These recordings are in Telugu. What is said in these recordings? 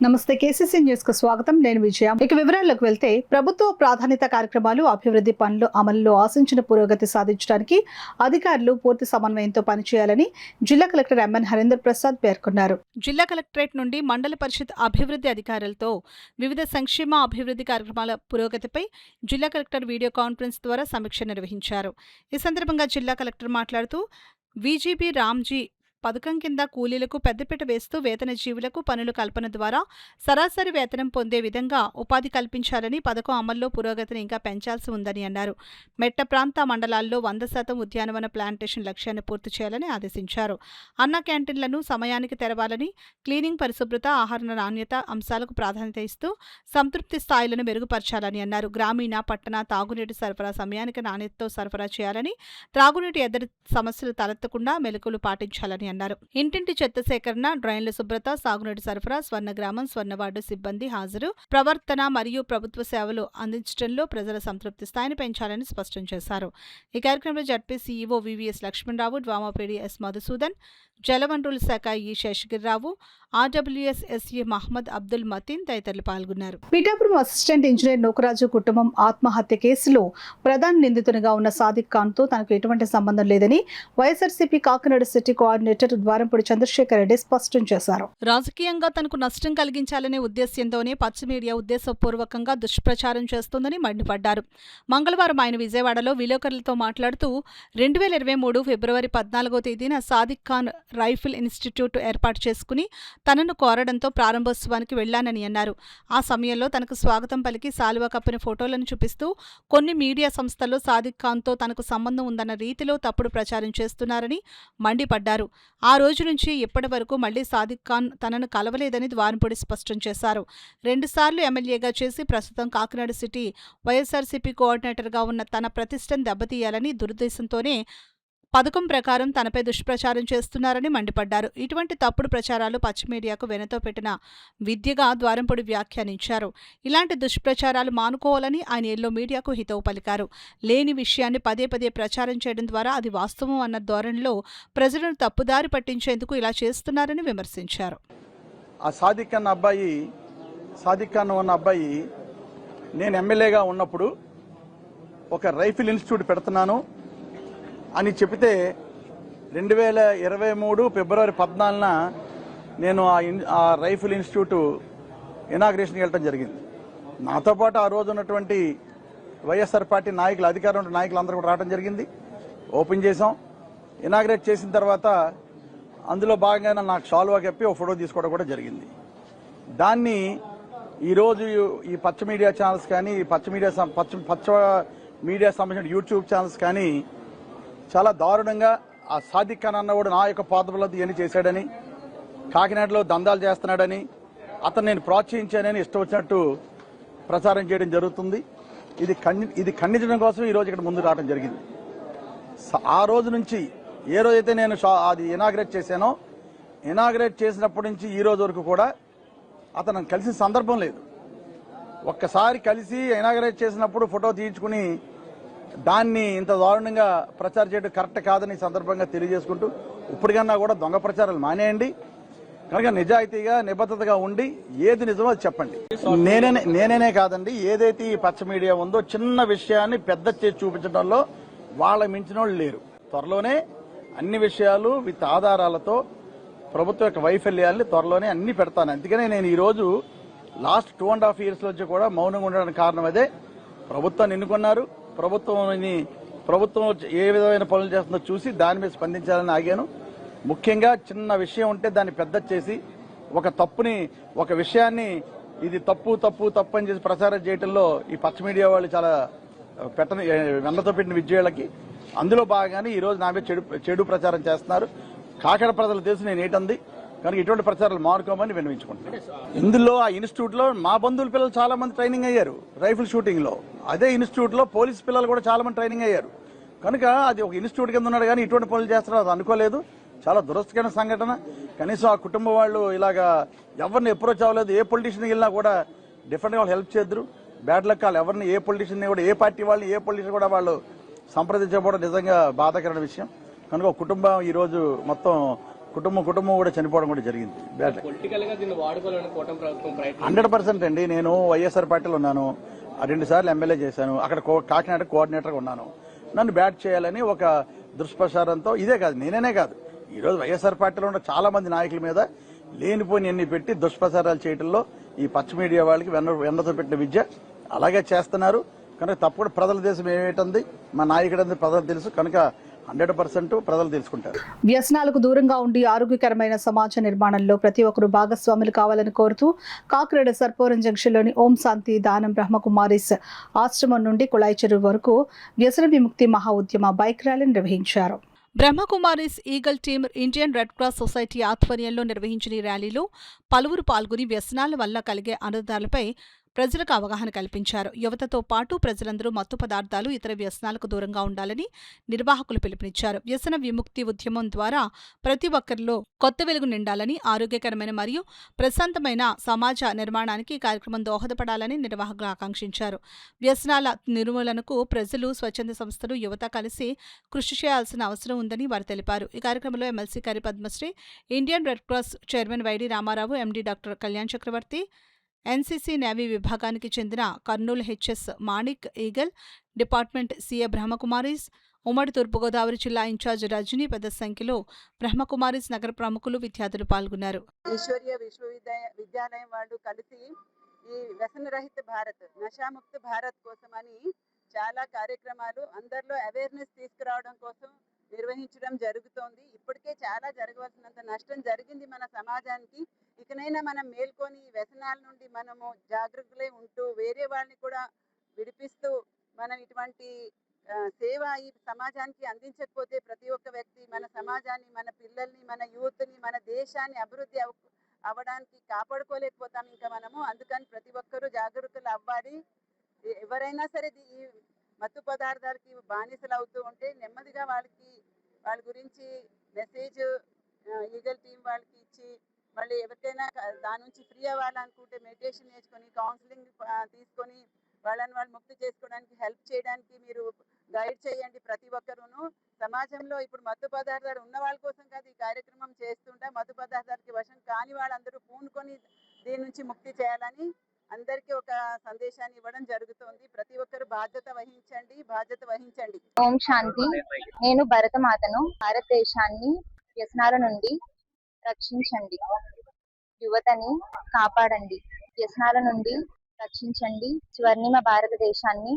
నమస్తే కేసీసీ న్యూస్ కు స్వాగతం. నేను విజయ. ఇక వివరాల్లోకి వెళ్తే ప్రభుత్వ ప్రాధాన్యత కార్యక్రమాలు అభివృద్ధి పనులు అమలులో ఆశించిన పురోగతి సాధించడానికి అధికారులు పూర్తి సమన్వయంతో పనిచేయాలని జిల్లా కలెక్టర్ ఎంఎన్ హరీందర్ ప్రసాద్ పేర్కొన్నారు. జిల్లా కలెక్టరేట్ నుండి మండల పరిషత్ అభివృద్ధి అధికారులతో వివిధ సంక్షేమ అభివృద్ధి కార్యక్రమాల పురోగతిపై జిల్లా కలెక్టర్ వీడియో కాన్ఫరెన్స్ ద్వారా సమీక్ష నిర్వహించారు. ఈ సందర్భంగా జిల్లా కలెక్టర్ మాట్లాడుతూ విజిబి రామ్జీ పథకం కింద కూలీలకు పెద్దపీట వేస్తూ వేతన జీవులకు పనుల కల్పన ద్వారా సరాసరి వేతనం పొందే విధంగా ఉపాధి కల్పించాలని, పథకం అమల్లో పురోగతిని ఇంకా పెంచాల్సి ఉందని అన్నారు. మెట్ట ప్రాంత మండలాల్లో 100% ఉద్యానవన ప్లాంటేషన్ లక్ష్యాన్ని పూర్తి చేయాలని ఆదేశించారు. అన్న క్యాంటీన్లను సమయానికి తెరవాలని, క్లీనింగ్, పరిశుభ్రత, ఆహార నాణ్యత అంశాలకు ప్రాధాన్యత ఇస్తూ సంతృప్తి స్థాయిలను మెరుగుపరచాలని అన్నారు. గ్రామీణ, పట్టణ తాగునీటి సరఫరా సమయానికి నాణ్యతతో సరఫరా చేయాలని, త్రాగునీటి ఎద్దడి సమస్యలు తలెత్తకుండా మెలకువలు పాటించాలని అన్నారు. ఇంటింటి చెత్త సేకరణ, డ్రైన్ల శుభ్రత, సాగునీటి సరఫరా, స్వర్ణ గ్రామం, స్వర్ణ వార్డు సిబ్బంది హాజరు, ప్రవర్తన మరియు ప్రభుత్వ సేవలు అందించడంలో ప్రజల సంతృప్తి స్థాయిని పెంచాలని స్పష్టం చేశారు. ఈ కార్యక్రమంలో జడ్పీ సీఈఓ వివిఎస్ లక్ష్మణరావు, డ్వామాపేడి ఎస్ మధుసూదన్, జలవనరుల శాఖ ఈ శేషగిరిరావు, ఆర్డబ్ల్యూఎస్ ఎస్ఏ మహమ్మద్ అబ్దుల్ మతీన్ తదితరులు పాల్గొన్నారు. పీఠాపురం అసిస్టెంట్ ఇంజనీర్ నూకరాజు కుటుంబం ఆత్మహత్య కేసులో ప్రధాన నిందితునిగా ఉన్న సాదిక్ ఖాన్ తో తనకు ఎటువంటి సంబంధం లేదని వైఎస్ఆర్సీపీ కాకినాడ సిటీ కోఆర్డినేటర్ ద్వారంపూడి చంద్రశేఖర్ రెడ్డి స్పష్టం చేశారు. రాజకీయంగా తనకు నష్టం కలిగించాలనే ఉద్దేశ్యంతోనే పచ్చ మీడియా ఉద్దేశపూర్వకంగా దుష్ప్రచారం చేస్తోందని మండిపడ్డారు. మంగళవారం ఆయన విజయవాడలో విలేకరులతో మాట్లాడుతూ 2023 ఫిబ్రవరి 14వ తేదీన సాదిక్ ఖాన్ రైఫిల్ ఇన్స్టిట్యూట్ ఏర్పాటు చేసుకుని తనను కోరడంతో ప్రారంభోత్సవానికి వెళ్లానని అన్నారు. ఆ సమయంలో తనకు స్వాగతం పలికి సాలువా కప్పిన ఫోటోలను చూపిస్తూ కొన్ని మీడియా సంస్థల్లో సాదిక్ ఖాన్తో తనకు సంబంధం ఉందన్న రీతిలో తప్పుడు ప్రచారం చేస్తున్నారని మండిపడ్డారు. ఆ రోజు నుంచి ఇప్పటి వరకు మళ్లీ సాదిక్ ఖాన్ తనను కలవలేదని ద్వారంపూడి స్పష్టం చేశారు. 2 సార్లు ఎమ్మెల్యేగా చేసి ప్రస్తుతం కాకినాడ సిటీ వైఎస్ఆర్సీపీ కోఆర్డినేటర్గా ఉన్న తన ప్రతిష్టను దెబ్బతీయాలని దురుద్దేశంతోనే పథకం ప్రకారం తనపై దుష్ప్రచారం చేస్తున్నారని మండిపడ్డారు. ఇటువంటి తప్పుడు ప్రచారాలు పచ్చ మీడియాకు వెనతో పెట్టిన విద్యగా ద్వారంపూడి వ్యాఖ్యానించారు. ఇలాంటి దుష్ప్రచారాలు మానుకోవాలని ఆయన ఎల్లో మీడియాకు హితవు పలికారు. లేని విషయాన్ని పదే పదే ప్రచారం చేయడం ద్వారా అది వాస్తవం అన్న ధోరణిలో ప్రజలను తప్పుదారి పట్టించేందుకు ఇలా చేస్తున్నారని విమర్శించారు. ఆ సాదిక్ ఖాన్ ఉన్న అబ్బాయి నేను ఎమ్మెల్యేగా ఉన్నప్పుడు ఒక రైఫిల్ ఇన్స్టిట్యూట్ పెడుతున్నాను అని చెబితే 2023 ఫిబ్రవరి 14న నేను ఆ రైఫిల్ ఇన్స్టిట్యూట్ ఇనాగ్రేషన్కి వెళ్ళడం జరిగింది. నాతో పాటు ఆ రోజు ఉన్నటువంటి వైఎస్ఆర్ పార్టీ నాయకులు, అధికారం నాయకులు అందరూ కూడా రావడం జరిగింది. ఓపెన్ చేసాం. ఇనాగ్రేట్ చేసిన తర్వాత అందులో భాగంగా నాకు షాల్వా కప్పి ఒక ఫోటో తీసుకోవడం కూడా జరిగింది. దాన్ని ఈరోజు ఈ పచ్చ మీడియా ఛానల్స్ కానీ, పచ్చ మీడియా సంబంధించిన యూట్యూబ్ ఛానల్స్ కానీ చాలా దారుణంగా ఆ సాదిక్ ఖాన్ అన్నవాడు నా యొక్క పాదబలతో ఇవన్నీ చేశాడని, కాకినాడలో దందాలు చేస్తున్నాడని, అతను నేను ప్రోత్సహించానని ఇష్టం వచ్చినట్టు ప్రచారం చేయడం జరుగుతుంది. ఇది ఖండించడం కోసం ఈరోజు ఇక్కడ ముందు రావడం జరిగింది. ఆ రోజు నుంచి ఏ రోజైతే నేను అది ఇనాగ్రేట్ చేశానో, ఇనాగ్రేట్ చేసినప్పటి నుంచి ఈ రోజు వరకు కూడా అతను కలిసిన సందర్భం లేదు. ఒక్కసారి కలిసి ఇనాగ్రేట్ చేసినప్పుడు ఫోటో తీయించుకుని దాన్ని ఇంత దారుణంగా ప్రచారం చేయడం కరెక్ట్ కాదని సందర్భంగా తెలియజేసుకుంటూ, ఇప్పటికన్నా కూడా దొంగ ప్రచారాలు మానేయండి. కనుక నిజాయితీగా, నిబద్ధతగా ఉండి ఏది నిజమో అది చెప్పండి. నేనే కాదండి, ఏదైతే ఈ పచ్చ మీడియా ఉందో చిన్న విషయాన్ని పెద్ద చేసి చూపించడంలో వాళ్ళ మించిన వాళ్ళు లేరు. త్వరలోనే అన్ని విషయాలు విత్ ఆధారాలతో ప్రభుత్వం యొక్క వైఫల్యాన్ని త్వరలోనే అన్ని పెడతాను. అందుకనే నేను ఈరోజు లాస్ట్ 2.5 years నుంచి కూడా మౌనంగా ఉండడానికి కారణం అదే. ప్రభుత్వాన్ని ఎన్నుకున్నారు, ప్రభుత్వం ఏ విధమైన పనులు చేస్తుందో చూసి దాని మీద స్పందించాలని ఆగాను. ముఖ్యంగా చిన్న విషయం ఉంటే దాన్ని పెద్ద చేసి ఒక విషయాన్ని ఇది తప్పు అని చేసి ప్రచారం చేయడంలో ఈ పచ్చ మీడియా వాళ్ళు చాలా వెన్నతో పెట్టిన విజయాలకి అందులో భాగంగానే ఈ రోజు నా మీద చెడు ప్రచారం చేస్తున్నారు. కాకినాడ ప్రజలు తెలుసు నేను ఏంటంది కనుక ఇటువంటి ప్రచారాలు మానుకోమని విన్నవించుకుంటున్నాను. ఇందులో ఆ ఇన్స్టిట్యూట్ లో మా బంధువుల పిల్లలు చాలా మంది ట్రైనింగ్ అయ్యారు రైఫిల్ షూటింగ్ లో. అదే ఇన్స్టిట్యూట్ లో పోలీస్ పిల్లలు కూడా చాలా మంది ట్రైనింగ్ అయ్యారు. కనుక అది ఒక ఇన్స్టిట్యూట్ కింద ఉన్నాడు కానీ ఇటువంటి పనులు చేస్తున్నారు అది అనుకోలేదు. చాలా దురస్థకరమైన సంఘటన. కనీసం ఆ కుటుంబ వాళ్ళు ఇలాగా ఎవరిని అప్రోచ్ అవ్వలేదు. ఏ పొలిటీషియన్ వెళ్ళినా కూడా డిఫరెంట్ గా వాళ్ళు హెల్ప్ చేద్దరు. బ్యాడ్ లక్ వాళ్ళు ఎవరిని ఏ పొలిటీషియన్ కూడా ఏ పార్టీ వాళ్ళని ఏ పొలిటీషియన్ కూడా వాళ్ళు సంప్రదించకపోవడం నిజంగా బాధాకరమైన విషయం. కనుక కుటుంబం ఈ రోజు మొత్తం కుటుంబం కూడా చనిపోవడం కూడా జరిగింది. పొలిటికల్ గా దీన్ని వాడుకోవాలని కూటమి ప్రభుత్వం ప్రయత్నం 100% అండి. నేను వైఎస్ఆర్ పార్టీలో ఉన్నాను, 2 సార్లు ఎమ్మెల్యే చేశాను, అక్కడ కాకినాడ కోఆర్డినేటర్గా ఉన్నాను. నన్ను బ్యాట్ చేయాలని ఒక దుష్ప్రచారంతో, ఇదే కాదు నేనే కాదు, ఈరోజు వైఎస్ఆర్ పార్టీలో ఉన్న చాలా మంది నాయకుల మీద లేనిపోని ఎన్ని పెట్టి దుష్ప్రచారాలు చేయడంలో ఈ పచ్చ మీడియా వాళ్ళకి వెన్నతో పెట్టిన విద్య అలాగే చేస్తున్నారు. కనుక తప్పుడు ప్రజల దేశం ఏమిటంది, మా నాయకుడు ప్రజలు తెలుసు కనుక 100% ప్రజలు తెలుసుకుంటారు. వ్యసనాలకు దూరంగా ఉండి ఆరోగ్యకరమైన సమాజ నిర్మాణంలో ప్రతి ఒక్కరూ భాగస్వాములు కావాలని కోరుతూ కాకినాడ సర్పవరం జంక్షన్లోని ఓం శాంతి దానం బ్రహ్మకుమారిస్ ఆశ్రమం నుండి కుళాయి చెరువు వరకు వ్యసన విముక్తి మహా ఉద్యమ బైక్ ర్యాలీని నిర్వహించారు. Brahma Kumaris eagle team Indian Red cross society ఆధ్వర్యంలో నిర్వహించిన ఈ ర్యాలీలో పలువురు పాల్గొని వ్యసనాల వల్ల కలిగే అనర్థాలపై ప్రజలకు అవగాహన కల్పించారు. యువతతో పాటు ప్రజలందరూ మత్తు పదార్థాలు, ఇతర వ్యసనాలకు దూరంగా ఉండాలని నిర్వాహకులు పిలుపునిచ్చారు. వ్యసన విముక్తి ఉద్యమం ద్వారా ప్రతి ఒక్కరిలో కొత్త వెలుగు నిండాలని, ఆరోగ్యకరమైన మరియు ప్రశాంతమైన సమాజ నిర్మాణానికి ఈ కార్యక్రమం దోహదపడాలని నిర్వాహకులు ఆకాంక్షించారు. వ్యసనాల నిర్మూలనకు ప్రజలు, స్వచ్ఛంద సంస్థలు, యువత కలిసి కృషి చేయాల్సిన అవసరం ఉందని వారు తెలిపారు. ఈ కార్యక్రమంలో MLC Kari Padmasri, Indian Red Cross chairman YD Ramarao, MD doctor Kalyan Chakravarthi, NCC navy విభాగానికి చెందిన Kurnool HS Manik Eagle, department CA Brahmakumaris, ఉమ్మడి తూర్పుగోదావరి జిల్లా ఇన్ఛార్జ్ రజనీ పెద్ద సంఖ్యలో బ్రహ్మకుమారిస్ నగర ప్రముఖులు, విద్యార్థులు పాల్గొన్నారు. ఈశ్వర్య విశ్వవిద్యాలయం వాళ్ళు కలిసి ఈ వ్యసనరహిత భారత్, నషాముక్త భారత్ కోసమని చాలా కార్యక్రమాలు అందరిలో అవేర్నెస్ తీసుకురావడం కోసం నిర్వహించడం జరుగుతోంది. ఇప్పటికే చాలా జరగవలసినంత నష్టం జరిగింది మన సమాజానికి. ఇకనైనా మనం మేల్కొని ఈ వ్యసనాల నుండి మనము జాగ్రత్తలే ఉంటూ వేరే వాళ్ళని కూడా విడిపిస్తూ మనం ఇటువంటి సేవ ఈ సమాజానికి అందించకపోతే ప్రతి ఒక్క వ్యక్తి మన సమాజాన్ని, మన పిల్లల్ని, మన యూత్ని, మన దేశాన్ని అభివృద్ధి అవ్వడానికి కాపాడుకోలేకపోతాం ఇంకా మనము. అందుకని ప్రతి ఒక్కరూ జాగరూకులు అవ్వాలి. ఎవరైనా సరే ఈ మత్తు పదార్థాలకి బానిసలు అవుతూ ఉంటే నెమ్మదిగా వాళ్ళ గురించి మెసేజ్ ఈగల్ టీం వాళ్ళకి ఇచ్చి, మళ్ళీ ఎవరికైనా దాని నుంచి ఫ్రీ అవ్వాలనుకుంటే మెడిటేషన్ నేర్చుకొని, కౌన్సిలింగ్ తీసుకొని వాళ్ళని వాళ్ళు ముక్తి చేసుకోవడానికి హెల్ప్ చేయడానికి మీరు గైడ్ చేయండి. ప్రతి ఒక్కరూను సమాజంలో ఇప్పుడు మత్తు పదార్థాలు ఉన్న వాళ్ళ కోసం కాదు ఈ కార్యక్రమం చేస్తుంటా, మత్తు పదార్థాలకి వశం కాని వాళ్ళందరూ పూనుకొని దీని నుంచి ముక్తి చేయాలని అందరికీ ఒక సందేశాన్ని ఇవ్వడం జరుగుతోంది. ప్రతి ఒక్కరు బాధ్యత వహించండి. ఓం శాంతి. నేను భరతమాతను. భారతదేశాన్ని వ్యసనాల నుండి రక్షించండి, యువతని కాపాడండి, వ్యసనాల నుండి రక్షించండి, స్వర్ణిమ భారతదేశాన్ని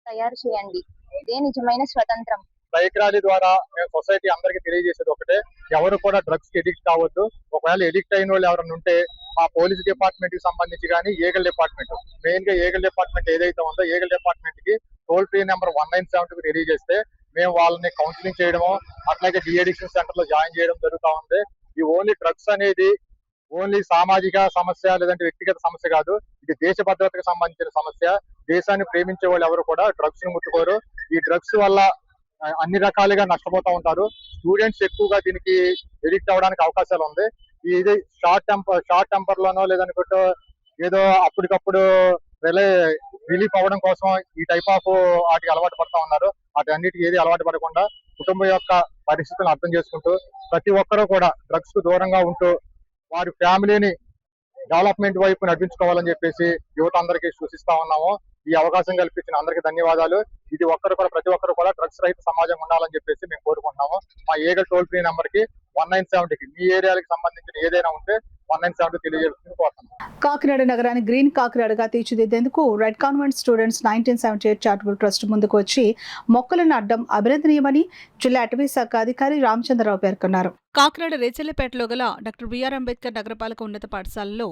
తయారు చేయండి. ఇదే నిజమైన స్వతంత్రం. బైక్ ర్యాలీ ద్వారా మేము సొసైటీ అందరికీ తెలియజేసేది ఒకటే, ఎవరు కూడా డ్రగ్స్ కి ఎడిక్ట్ కావద్దు. ఒకవేళ ఎడిక్ట్ అయిన వాళ్ళు ఎవరైనా ఉంటే మా పోలీస్ డిపార్ట్మెంట్ కి సంబంధించి కానీ ఏగల్ డిపార్ట్మెంట్, మెయిన్ గా ఏగల్ డిపార్ట్మెంట్ ఏదైతే ఉందో ఏగల్ డిపార్ట్మెంట్ కి టోల్ ఫ్రీ నెంబర్ 197 కి తెలియజేస్తే మేము వాళ్ళని కౌన్సిలింగ్ చేయడము, అట్లాగే డిఅడిక్షన్ సెంటర్ లో జాయిన్ చేయడం జరుగుతూ ఉంది. ఈ ఓన్లీ డ్రగ్స్ అనేది ఓన్లీ సామాజిక సమస్య లేదంటే వ్యక్తిగత సమస్య కాదు, ఇది దేశ భద్రతకు సంబంధించిన సమస్య. దేశాన్ని ప్రేమించే వాళ్ళు ఎవరు కూడా డ్రగ్స్ ని ముట్టుకోరు. ఈ డ్రగ్స్ వల్ల అన్ని రకాలుగా నష్టపోతూ ఉంటారు. స్టూడెంట్స్ ఎక్కువగా దీనికి ఎడిక్ట్ అవడానికి అవకాశాలు ఉంది. ఇది షార్ట్ టెంపర్ లోనో లేదనుకుంటూ ఏదో అప్పటికప్పుడు రిలీఫ్ అవ్వడం కోసం ఈ టైప్ ఆఫ్ వాటికి అలవాటు పడుతూ ఉన్నారు. వాటన్నిటికి ఏది అలవాటు పడకుండా కుటుంబం యొక్క పరిస్థితులను అర్థం చేసుకుంటూ ప్రతి ఒక్కరూ కూడా డ్రగ్స్ కు దూరంగా ఉంటూ వారి ఫ్యామిలీని డెవలప్మెంట్ వైపు నడిపించుకోవాలని చెప్పేసి యువత అందరికీ సూచిస్తా ఉన్నాము. ఈ అవకాశం కల్పించిన అందరికీ ధన్యవాదాలు. ఇది ప్రతి ఒక్కరు కూడా డ్రగ్స్ రహిత సమాజం ఉండాలని చెప్పేసి మేము కోరుకుంటున్నాము. మా ఏగల్ టోల్ ఫ్రీ నెంబర్ కి 197కి మీ ఏరియాలకు సంబంధించిన ఏదైనా ఉంటే 197 తెలియజేస్తుంది కోరుతున్నాం. కాకినాడ నగరాన్ని గ్రీన్ కాకినాడగా తీర్చిదిద్దేందుకు red convent students 1978 charitable trust ముందుకు వచ్చి మొక్కలను నాటడం అభినందనీయమని జిల్లా అటవీ శాఖ అధికారి రామచంద్రరావు పేర్కొన్నారు. కాకినాడ రేచర్లపేటలో గల డాక్టర్ బిఆర్ అంబేద్కర్ నగరపాలక ఉన్నత పాఠశాలలో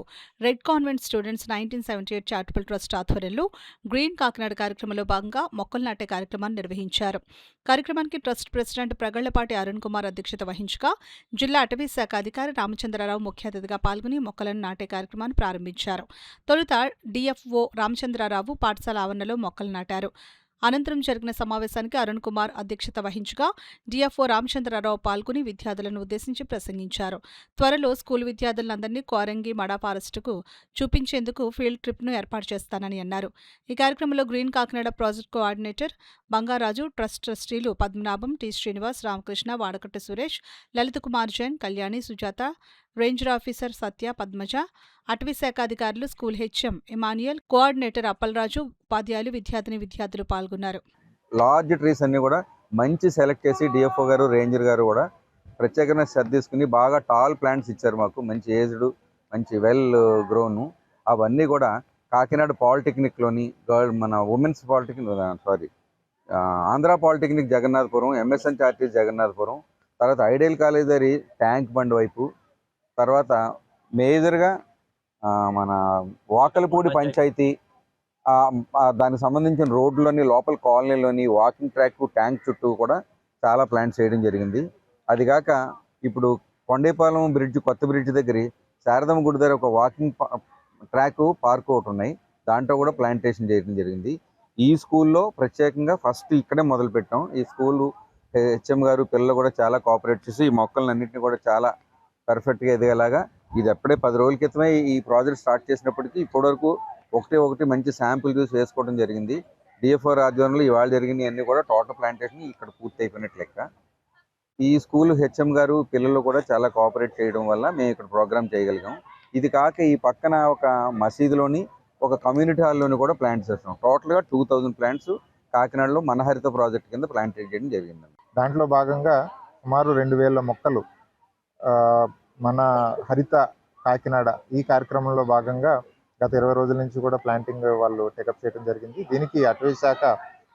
red convent students 1978 charitable trust ఆధ్వర్యంలో గ్రీన్ కాకినాడ కార్యక్రమంలో భాగంగా మొక్కలు నాటే కార్యక్రమాన్ని నిర్వహించారు. కార్యక్రమానికి ట్రస్ట్ ప్రెసిడెంట్ ప్రగళ్లపాటి అరుణ్ కుమార్ అధ్యక్షత వహించగా జిల్లా అటవీ శాఖ అధికారి రామచంద్రరావు ముఖ్య అతిథిగా పాల్గొని మొక్కలను నాటే కార్యక్రమాన్ని ప్రారంభించారు. తొలుత డిఎఫ్ఓ రామచంద్రరావు పాఠశాల ఆవరణలో మొక్కలు నాటారు. అనంతరం జరిగిన సమావేశానికి అరుణ్ కుమార్ అధ్యక్షత వహించగా డిఎఫ్ఓ రామచంద్రరావు పాల్గొని విద్యార్థులను ఉద్దేశించి ప్రసంగించారు. త్వరలో స్కూల్ విద్యార్థులందరినీ కోరంగి మడా ఫారెస్టుకు చూపించేందుకు ఫీల్డ్ ట్రిప్ను ఏర్పాటు చేస్తానని అన్నారు. ఈ కార్యక్రమంలో green Kakinada project coordinator Bangaraju, trust ట్రస్టీలు Padmanabham, T Srinivas, Ramakrishna, Vadakattu Suresh, Lalit Kumar Jain, Kalyani, Sujatha, ranger officer Satya, Padmaja, అటవీ శాఖ అధికారులు, school HM Emmanuel, coordinator Appalaraju, ఉపాధ్యాయులు, విద్యార్థులు పాల్గొన్నారు. లార్జ్ ట్రీస్ అన్ని కూడా మంచి సెలెక్ట్ చేసి డిఎఫ్ఓ గారు, రేంజర్ గారు కూడా ప్రత్యేకంగా శ్రద్ధ తీసుకుని బాగా టాల్ ప్లాంట్స్ ఇచ్చారు మాకు. మంచి ఏజ్డ్, మంచి వెల్ గ్రోను. అవన్నీ కూడా కాకినాడ పాలిటెక్నిక్లోని మన women's polytechnic Andhra polytechnic Jagannathapuram, MSN చార్టీస్ Jagannathapuram, తర్వాత ఐడియల్ కాలేజ్ దగ్గర ట్యాంక్ బండ్ వైపు, తర్వాత మేజర్గా మన వాకలపూడి పంచాయతీ దానికి సంబంధించిన రోడ్లోని లోపల కాలనీలోని వాకింగ్ ట్రాక్, ట్యాంక్ చుట్టూ కూడా చాలా ప్లాంట్స్ చేయడం జరిగింది. అది కాక ఇప్పుడు కొండేపాలెం బ్రిడ్జ్, కొత్త బ్రిడ్జ్ దగ్గర శారదమ్మ గుడి దగ్గర ఒక వాకింగ్ ట్రాక్, పార్క్ ఒకటి ఉన్నాయి. దాంట్లో కూడా ప్లాంటేషన్ చేయడం జరిగింది. ఈ స్కూల్లో ప్రత్యేకంగా ఫస్ట్ ఇక్కడే మొదలు పెట్టాం. ఈ స్కూలు హెచ్ఎం గారు, పిల్లలు కూడా చాలా కోఆపరేట్ చేసి ఈ మొక్కలన్నింటినీ కూడా చాలా పర్ఫెక్ట్గా ఎదిగేలాగా, ఇది ఎప్పుడే 10 రోజుల క్రితమే ఈ ప్రాజెక్ట్ స్టార్ట్ చేసినప్పటికీ ఇప్పటివరకు ఒకటి మంచి శాంపుల్ చూసి వేసుకోవడం జరిగింది. డిఎఫ్ఓ ఆధ్వర్యంలో ఇవాళ జరిగినవి అన్నీ కూడా టోటల్ ప్లాంటేషన్ ఇక్కడ పూర్తి అయిపోయినట్లు లెక్క. ఈ స్కూల్ హెచ్ఎం గారు, పిల్లలు కూడా చాలా కోఆపరేట్ చేయడం వల్ల మేము ఇక్కడ ప్రోగ్రామ్ చేయగలిగాం. ఇది కాక ఈ పక్కన ఒక మసీదులోని, ఒక కమ్యూనిటీ హాల్లోని కూడా ప్లాంట్స్ చేస్తున్నాం. టోటల్గా 2000 ప్లాంట్స్ కాకినాడలో మన హరిత ప్రాజెక్ట్ కింద ప్లాంట్ చేయడం జరిగిందండి. దాంట్లో భాగంగా సుమారు 2000 మొక్కలు మన హరిత కాకినాడ ఈ కార్యక్రమంలో భాగంగా గత 20 రోజుల నుంచి కూడా ప్లాంటింగ్ వాళ్ళు టేకప్ చేయడం జరిగింది. దీనికి అటవీ శాఖ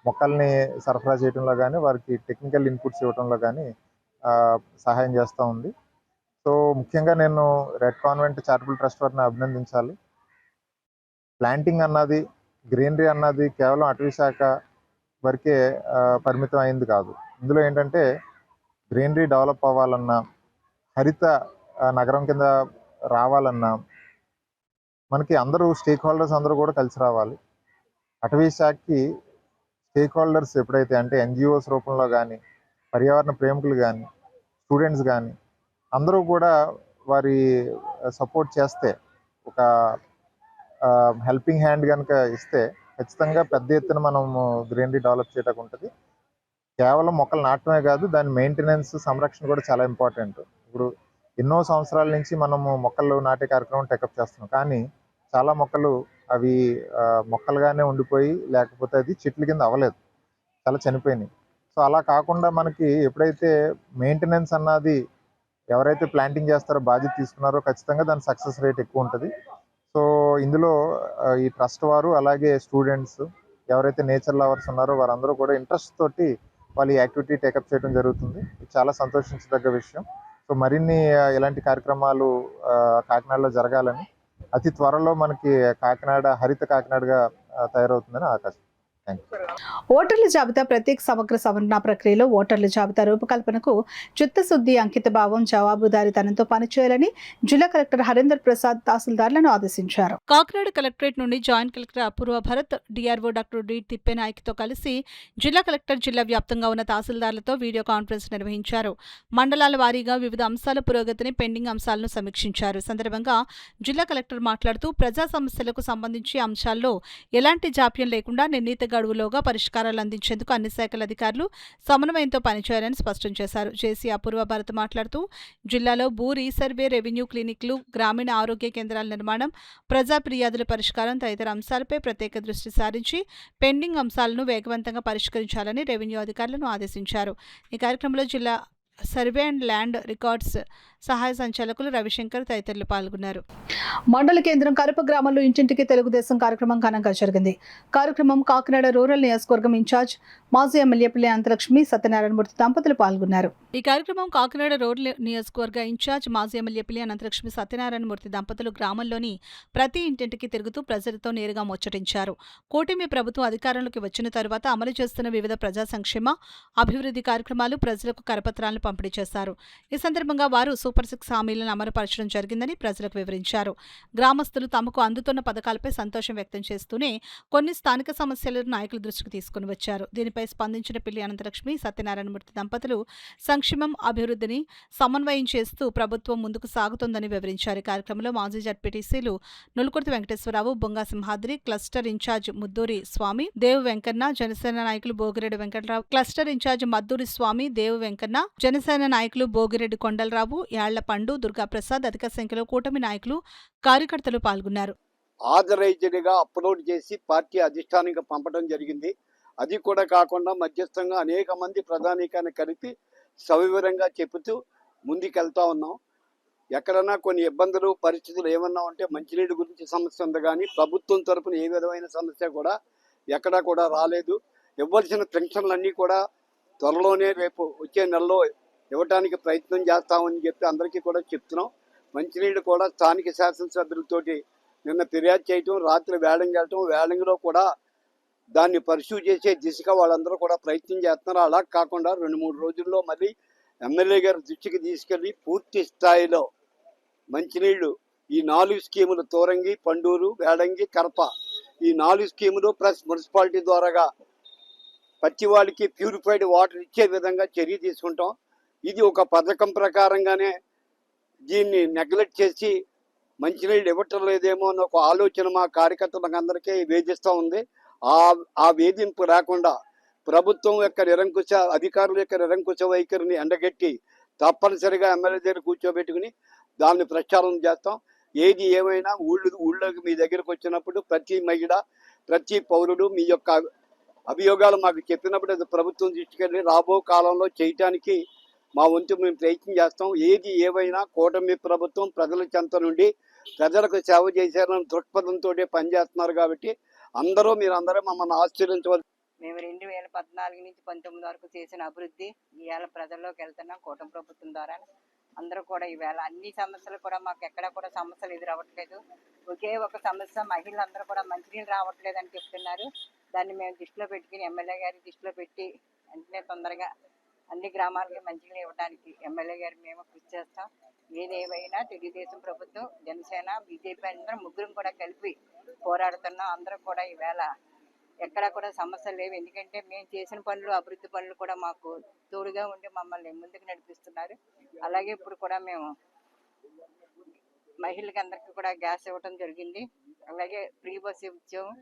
మొక్కల్ని సరఫరా చేయడంలో కానీ, వారికి టెక్నికల్ ఇన్పుట్స్ ఇవ్వడంలో కానీ సహాయం చేస్తూ ఉంది. సో ముఖ్యంగా నేను రెడ్ కాన్వెంట్ చారిటబుల్ ట్రస్ట్ వారిని అభినందించాలి. ప్లాంటింగ్ అన్నది, గ్రీనరీ అన్నది కేవలం అటవీ శాఖ వరకే పరిమితం అయింది కాదు. ఇందులో ఏంటంటే గ్రీనరీ డెవలప్ అవ్వాలన్నా, హరిత నగరం కింద రావాలన్నా మనకి అందరూ స్టేక్ హోల్డర్స్ అందరూ కూడా కలిసి రావాలి. అటవీ శాఖకి స్టేక్ హోల్డర్స్ ఎప్పుడైతే అంటే ఎన్జిఓస్ రూపంలో కానీ, పర్యావరణ ప్రేమికులు కానీ, స్టూడెంట్స్ కానీ అందరూ కూడా వారి సపోర్ట్ చేస్తే, ఒక హెల్పింగ్ హ్యాండ్ కనుక ఇస్తే ఖచ్చితంగా పెద్ద ఎత్తున మనము గ్రీనరీ డెవలప్ చేయడానికి ఉంటుంది. కేవలం మొక్కలు నాటమే కాదు, దాని మెయింటెనెన్స్, సంరక్షణ కూడా చాలా ఇంపార్టెంట్. ఇప్పుడు ఎన్నో సంవత్సరాల నుంచి మనము మొక్కలు నాటే కార్యక్రమం టేకప్ చేస్తున్నాం, కానీ చాలా మొక్కలు అవి మొక్కలుగానే ఉండిపోయి, లేకపోతే అది చెట్ల కింద అవ్వలేదు, చాలా చనిపోయినాయి. సో అలా కాకుండా మనకి ఎప్పుడైతే మెయింటెనెన్స్ అన్నది ఎవరైతే ప్లాంటింగ్ చేస్తారో, బాధ్యత తీసుకున్నారో, ఖచ్చితంగా దాని సక్సెస్ రేట్ ఎక్కువ ఉంటుంది. సో ఇందులో ఈ ట్రస్ట్ వారు, అలాగే స్టూడెంట్స్, ఎవరైతే నేచర్ లవర్స్ ఉన్నారో వారందరూ కూడా ఇంట్రెస్ట్ తోటి వాళ్ళు ఈ యాక్టివిటీ టేకప్ చేయడం జరుగుతుంది. ఇది చాలా సంతోషించదగ్గ విషయం. సో మరిన్ని ఇలాంటి కార్యక్రమాలు కాకినాడలో జరగాలని, అతి త్వరలో మనకి కాకినాడ హరిత కాకినాడగా తయారవుతుందని ఆకాశం. ఓటర్ల జాబితా ప్రత్యేక సమగ్ర సవరణ ప్రక్రియలో ఓటర్ల జాబితా రూపకల్పనకు చిత్తశుద్ధి, అంకితభావం, జవాబుదారీతనంతో పనిచేయాలని జిల్లా కలెక్టర్ హరేంద్ర ప్రసాద్ తహసీల్దార్లను ఆదేశించారు. కాకినాడ కలెక్టరేట్ నుండి జాయింట్ కలెక్టర్ అపూర్వ భరత్, డిఆర్ఓ డాక్టర్ డి తిప్పేనాయక్తో కలిసి జిల్లా కలెక్టర్ జిల్లా వ్యాప్తంగా ఉన్న తహసీల్దార్లతో వీడియో కాన్ఫరెన్స్ నిర్వహించారు. మండలాల వారీగా వివిధ అంశాల పురోగతిని, పెండింగ్ అంశాలను సమీక్షించారు. సందర్భంగా జిల్లా కలెక్టర్ మాట్లాడుతూ ప్రజా సమస్యలకు సంబంధించి అంశాల్లో ఎలాంటి జాప్యం లేకుండా నిర్ణీత గడువులోగా పరిష్కారాలు అందించేందుకు అన్ని శాఖల అధికారులు సమన్వయంతో పనిచేయాలని స్పష్టం చేశారు. జేసీ అపూర్వ భారత్ మాట్లాడుతూ జిల్లాలో భూ రీసర్వే, రెవెన్యూ క్లినిక్లు, గ్రామీణ ఆరోగ్య కేంద్రాల నిర్మాణం, ప్రజా ఫిర్యాదుల పరిష్కారం తదితర అంశాలపై ప్రత్యేక దృష్టి సారించి పెండింగ్ అంశాలను వేగవంతంగా పరిష్కరించాలని రెవెన్యూ అధికారులను ఆదేశించారు. ఈ కార్యక్రమంలో జిల్లా సర్వే అండ్ ల్యాండ్ రికార్డ్స్ సహాయ సంచాలకులు రవిశంకర్ తదితరులు పాల్గొన్నారు. మండల కేంద్రం కరప గ్రామంలో ఇంటింటికి తెలుగుదేశం కార్యక్రమం ఘనంగా జరిగింది. కార్యక్రమం కాకినాడ రూరల్ నియోజకవర్గం ఇన్ఛార్జ్ మాజీ ఎమ్మెల్యే పిల్లి అనంతలక్ష్మి, సత్యనారాయణమూర్తి దంపతులు పాల్గొన్నారు. ఈ కార్యక్రమం కాకినాడ రూరల్ నియోజకవర్గ ఇన్ఛార్జ్ మాజీ ఎమ్మెల్యే పిల్లి అనంతలక్ష్మి, సత్యనారాయణమూర్తి దంపతులు గ్రామంలోని ప్రతి ఇంటింటికి తిరుగుతూ ప్రజలతో నేరుగా ముచ్చటించారు. కూటమి ప్రభుత్వం అధికారంలోకి వచ్చిన తరువాత అమలు చేస్తున్న వివిధ ప్రజా సంక్షేమ, అభివృద్ధి కార్యక్రమాలు ప్రజలకు కరపత్రాలను పంపిణీ చేశారు. ఈ సందర్భంగా వారు సూపర్ 6 హామీలను అమలుపరచడం జరిగిందని ప్రజలకు వివరించారు. గ్రామస్తులు తమకు అందుతున్న పథకాలపై సంతోషం వ్యక్తం చేస్తూనే కొన్ని స్థానిక సమస్యలను నాయకుల దృష్టికి తీసుకుని వచ్చారు. దీనిపై స్పందించిన పిల్లి అనంతలక్ష్మి, సత్యనారాయణమూర్తి దంపతులు సంక్షేమం, అభివృద్ధిని సమన్వయం చేస్తూ ప్రభుత్వం ముందుకు సాగుతోందని వివరించారు. ఈ కార్యక్రమంలో మాజీ జడ్పీటీసీలు నులుకుర్తి వెంకటేశ్వరరావు, బొంగా సింహాద్రి, క్లస్టర్ ఇన్ఛార్జ్ ముద్దూరి స్వామి, దేవు వెంకన్న, జనసేన నాయకులు బోగిరెడ్డి వెంకటరావు, క్లస్టర్ ఇన్ఛార్జ్ మద్దూరి స్వామి, దేవు వెంకన్న, జనసేన నాయకులు బోగిరెడ్డి కొండలరావు, యాళ్ల పండు, దుర్గాప్రసాద్, అధిక సంఖ్యలో కూటమి నాయకులు, కార్యకర్తలు పాల్గొన్నారు. ఆథరైజ్డ్గా అప్లోడ్ చేసి పార్టీ అధిష్టానంగా పంపడం జరిగింది. అది కూడా కాకుండా మధ్యస్థంగా అనేక మంది ప్రధానికాన్ని కలిపి సవివరంగా చెబుతూ ముందుకెళ్తా ఉన్నాం. ఎక్కడన్నా కొన్ని ఇబ్బందులు, పరిస్థితులు ఏమన్నా ఉంటే మంచినీటి గురించి సమస్య ఉంది, కానీ ప్రభుత్వం తరపున ఏ విధమైన సమస్య కూడా ఎక్కడా కూడా రాలేదు. ఇవ్వాల్సిన పెన్షన్లన్నీ కూడా త్వరలోనే రేపు వచ్చే నెలలో ఇవ్వడానికి ప్రయత్నం చేస్తామని చెప్పి అందరికీ కూడా చెప్తున్నాం. మంచినీళ్ళు కూడా స్థానిక శాసనసభ్యులతోటి నిన్న ఫిర్యాదు చేయటం, రాత్రి వేలంగి వెళ్ళటం, వేలంగిలో కూడా దాన్ని పర్సూ చేసే దిశగా వాళ్ళందరూ కూడా ప్రయత్నం చేస్తున్నారు. అలా కాకుండా 2-3 రోజుల్లో మళ్ళీ ఎమ్మెల్యే గారి దృష్టికి తీసుకెళ్ళి పూర్తి స్థాయిలో మంచినీళ్లు ఈ 4 స్కీములు, తోరంగి, పండూరు, వేడంగి, కరప, ఈ 4 స్కీములు ప్లస్ మున్సిపాలిటీ ద్వారాగా ప్రతి వాళ్ళకి ప్యూరిఫైడ్ వాటర్ ఇచ్చే విధంగా చర్య తీసుకుంటాం. ఇది ఒక పథకం ప్రకారంగానే దీన్ని నెగ్లెక్ట్ చేసి మంచినీళ్ళు ఇవ్వటం లేదేమో అన్న ఒక ఆలోచన మా కార్యకర్తలకు అందరికీ వేధిస్తూ ఉంది. ఆ వేధింపు రాకుండా ప్రభుత్వం యొక్క నిరంకుశ, అధికారుల యొక్క నిరంకుశ వైఖరిని ఎండగట్టి తప్పనిసరిగా ఎమ్మెల్యే దగ్గర కూర్చోబెట్టుకుని దాన్ని ప్రచారం చేస్తాం. ఏది ఏమైనా ఊళ్ళోకి మీ దగ్గరకు వచ్చినప్పుడు ప్రతి మహిళ, ప్రతి పౌరుడు మీ యొక్క అభియోగాలు మాకు చెప్పినప్పుడు అది ప్రభుత్వం దృష్టికెళ్ళి రాబో కాలంలో చేయటానికి మా వంతు మేము ప్రయత్నం చేస్తాం. ఏది ఏవైనా కూటమి ప్రభుత్వం ప్రజల చెంత నుండి ప్రజలకు సేవ చేశారని దృక్పథంతో పనిచేస్తున్నారు. కాబట్టి మీరందరూ మమ్మల్ని ఆశ్చర్యించవచ్చు. మేము 2014 నుంచి 19 వరకు చేసిన అభివృద్ధి ఈవేళ ప్రజల్లోకి వెళ్తున్నాం కూటమి ప్రభుత్వం ద్వారా. అందరూ కూడా ఈవేళ అన్ని సమస్యలు కూడా మాకు ఎక్కడ కూడా సమస్యలు ఎదురవ్వట్లేదు. ఒకే ఒక సమస్య, మహిళలందరూ కూడా మంచినీళ్ళు రావట్లేదు అని చెప్తున్నారు. దాన్ని మేము దృష్టిలో పెట్టుకుని ఎమ్మెల్యే గారి దృష్టిలో పెట్టి వెంటనే తొందరగా అన్ని గ్రామాలకి మంచినీళ్ళు ఇవ్వడానికి ఎమ్మెల్యే గారు మేము కృషి చేస్తాం. ఏదేమైనా తెలుగుదేశం ప్రభుత్వం, జనసేన, బీజేపీ అందరం ముగ్గురం కూడా కలిపి పోరాడుతున్నాం. అందరూ కూడా ఈవేళ ఎక్కడా కూడా సమస్యలు లేవు. ఎందుకంటే మేము చేసిన పనులు, అభివృద్ధి పనులు కూడా మాకు తోడుగా ఉండి మమ్మల్ని ముందుకు నడిపిస్తున్నారు. అలాగే ఇప్పుడు కూడా మేము మహిళలకి అందరికీ కూడా గ్యాస్ ఇవ్వడం జరిగింది. అలాగే ఫ్రీ బస్ ఇచ్చాము.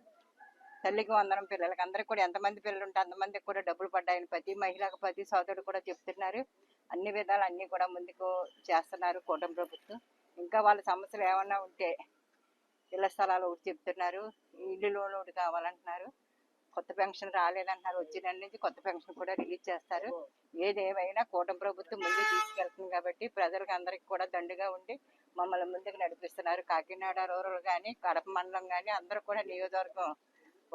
తల్లికి వందనం పిల్లలకి అందరికీ కూడా ఎంతమంది పిల్లలు ఉంటే అంతమందికి కూడా డబ్బులు పడ్డాయని ప్రతి మహిళకు, ప్రతి సోదరుడు కూడా చెప్తున్నారు. అన్ని విధాలు అన్నీ కూడా ముందుకు చేస్తున్నారు కూటమి ప్రభుత్వం. ఇంకా వాళ్ళ సమస్యలు ఏమన్నా ఉంటే ఇళ్ల స్థలాలు ఒకటి చెప్తున్నారు, ఇల్లు లోన్ ఒకటి కావాలంటున్నారు, కొత్త పెన్షన్ రాలేదంటున్నారు. వచ్చే నెల నుంచి కొత్త పెన్షన్ కూడా రిలీజ్ చేస్తారు. ఏదేమైనా కూటమి ప్రభుత్వం ముందుకు తీసుకెళ్తుంది కాబట్టి ప్రజలకు అందరికీ కూడా దండుగా ఉండి మమ్మల్ని ముందుకు నడిపిస్తున్నారు. కాకినాడ రూరల్ కానీ, కడప మండలం కానీ అందరూ కూడా నియోజకవర్గం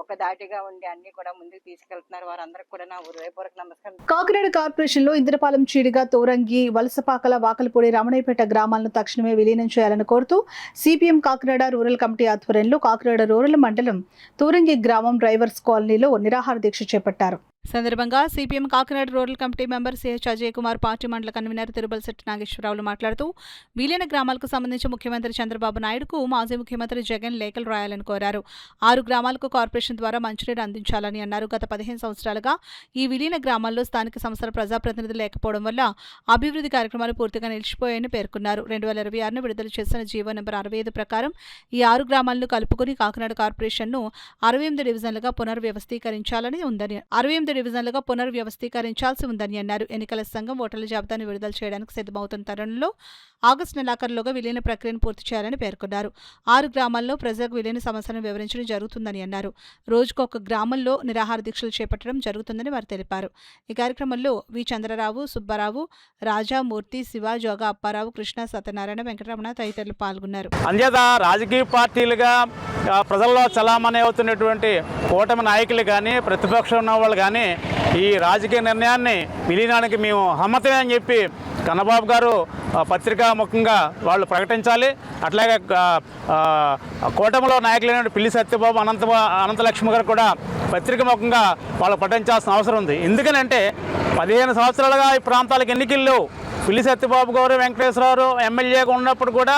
ఒక దాటిగా ఉండి అన్ని కూడా ముందుకు తీసుకెళ్తున్నారు. వారందరికీ కూడా నా హృదయపూర్వక నమస్కారం. కాకినాడ కార్పొరేషన్ లో ఇంద్రపాలెం, చీడిగా, తోరంగి, వలసపాకల, వాకలపూడి, రమణయ్యపేట గ్రామాలను తక్షణమే విలీనం చేయాలని కోరుతూ సిపిఎం కాకినాడ రూరల్ కమిటీ ఆధ్వర్యంలో కాకినాడ రూరల్ మండలం తోరంగి గ్రామం డ్రైవర్స్ కాలనీలో నిరాహార దీక్ష చేపట్టారు. సందర్భంగా CPM Kakinada rural committee member CH Ajay Kumar, party మండల కన్వీనర్ తిరుబలశెట్టి నాగేశ్వరరావులు మాట్లాడుతూ విలీన గ్రామాలకు సంబంధించి ముఖ్యమంత్రి చంద్రబాబు నాయుడుకు మాజీ ముఖ్యమంత్రి జగన్ లేఖలు రాయాలని కోరారు. 6 గ్రామాలకు కార్పొరేషన్ ద్వారా మంచినీరు అందించాలని అన్నారు. గత 15 సంవత్సరాలుగా ఈ విలీన గ్రామాల్లో స్థానిక సంస్థల ప్రజాప్రతినిధులు లేకపోవడం వల్ల అభివృద్ధి కార్యక్రమాలు పూర్తిగా నిలిచిపోయాయని పేర్కొన్నారు. 2026 విడుదల చేసిన జీవో నెంబర్ 65 ప్రకారం ఈ 6 గ్రామాలను కలుపుకుని కాకినాడ కార్పొరేషన్ను 68 డివిజన్లుగా పునర్వ్యవస్థీకరించాలని ఉందని 68 డివిజన్లుగా పునర్వ్యవస్థీకరించాల్సి ఉందని అన్నారు. ఎన్నికల సంఘం ఓటర్ల జాబితాను విడుదల చేయడానికి సిద్ధమవుతున్న తరుణంలో ఆగస్టు నెలాఖరులోగా విలీన ప్రక్రియను పూర్తి చేయాలని పేర్కొన్నారు. 6 గ్రామాల్లో ప్రజలకు విలీన సమస్యలను వివరించడం జరుగుతుందని అన్నారు. రోజుకొక గ్రామంలో నిరాహార దీక్షలు చేపట్టడం జరుగుతుందని వారు తెలిపారు. ఈ కార్యక్రమంలో వి చంద్రరావు, సుబ్బారావు, రాజా, మూర్తి, శివ, జోగా అప్పారావు, కృష్ణ, సత్యనారాయణ, వెంకటరమణ తదితరులు పాల్గొన్నారు. అంచేత రాజకీయ పార్టీలుగా ప్రజల్లో చలామణి అవుతున్నటువంటి కూటమి నాయకులు కానీ, ప్రతిపక్షం ఉన్న వాళ్ళు కానీ ఈ రాజకీయ నిర్ణయాన్ని విలీనానికి మేము హమ్మతమే అని చెప్పి కన్నబాబు గారు పత్రికా ముఖంగా వాళ్ళు ప్రకటించాలి. అట్లాగే కూటమిలో నాయకులైన పిల్లి సత్యబాబు, అనంతలక్ష్మి గారు కూడా పత్రిక ముఖంగా వాళ్ళు ప్రకటించాల్సిన అవసరం ఉంది. ఎందుకనంటే 15 సంవత్సరాలుగా ఈ ప్రాంతాలకు ఎన్నికలు పిల్లి సత్యబాబు గారు వెంకటేశ్వరరావు ఎమ్మెల్యేగా ఉన్నప్పుడు కూడా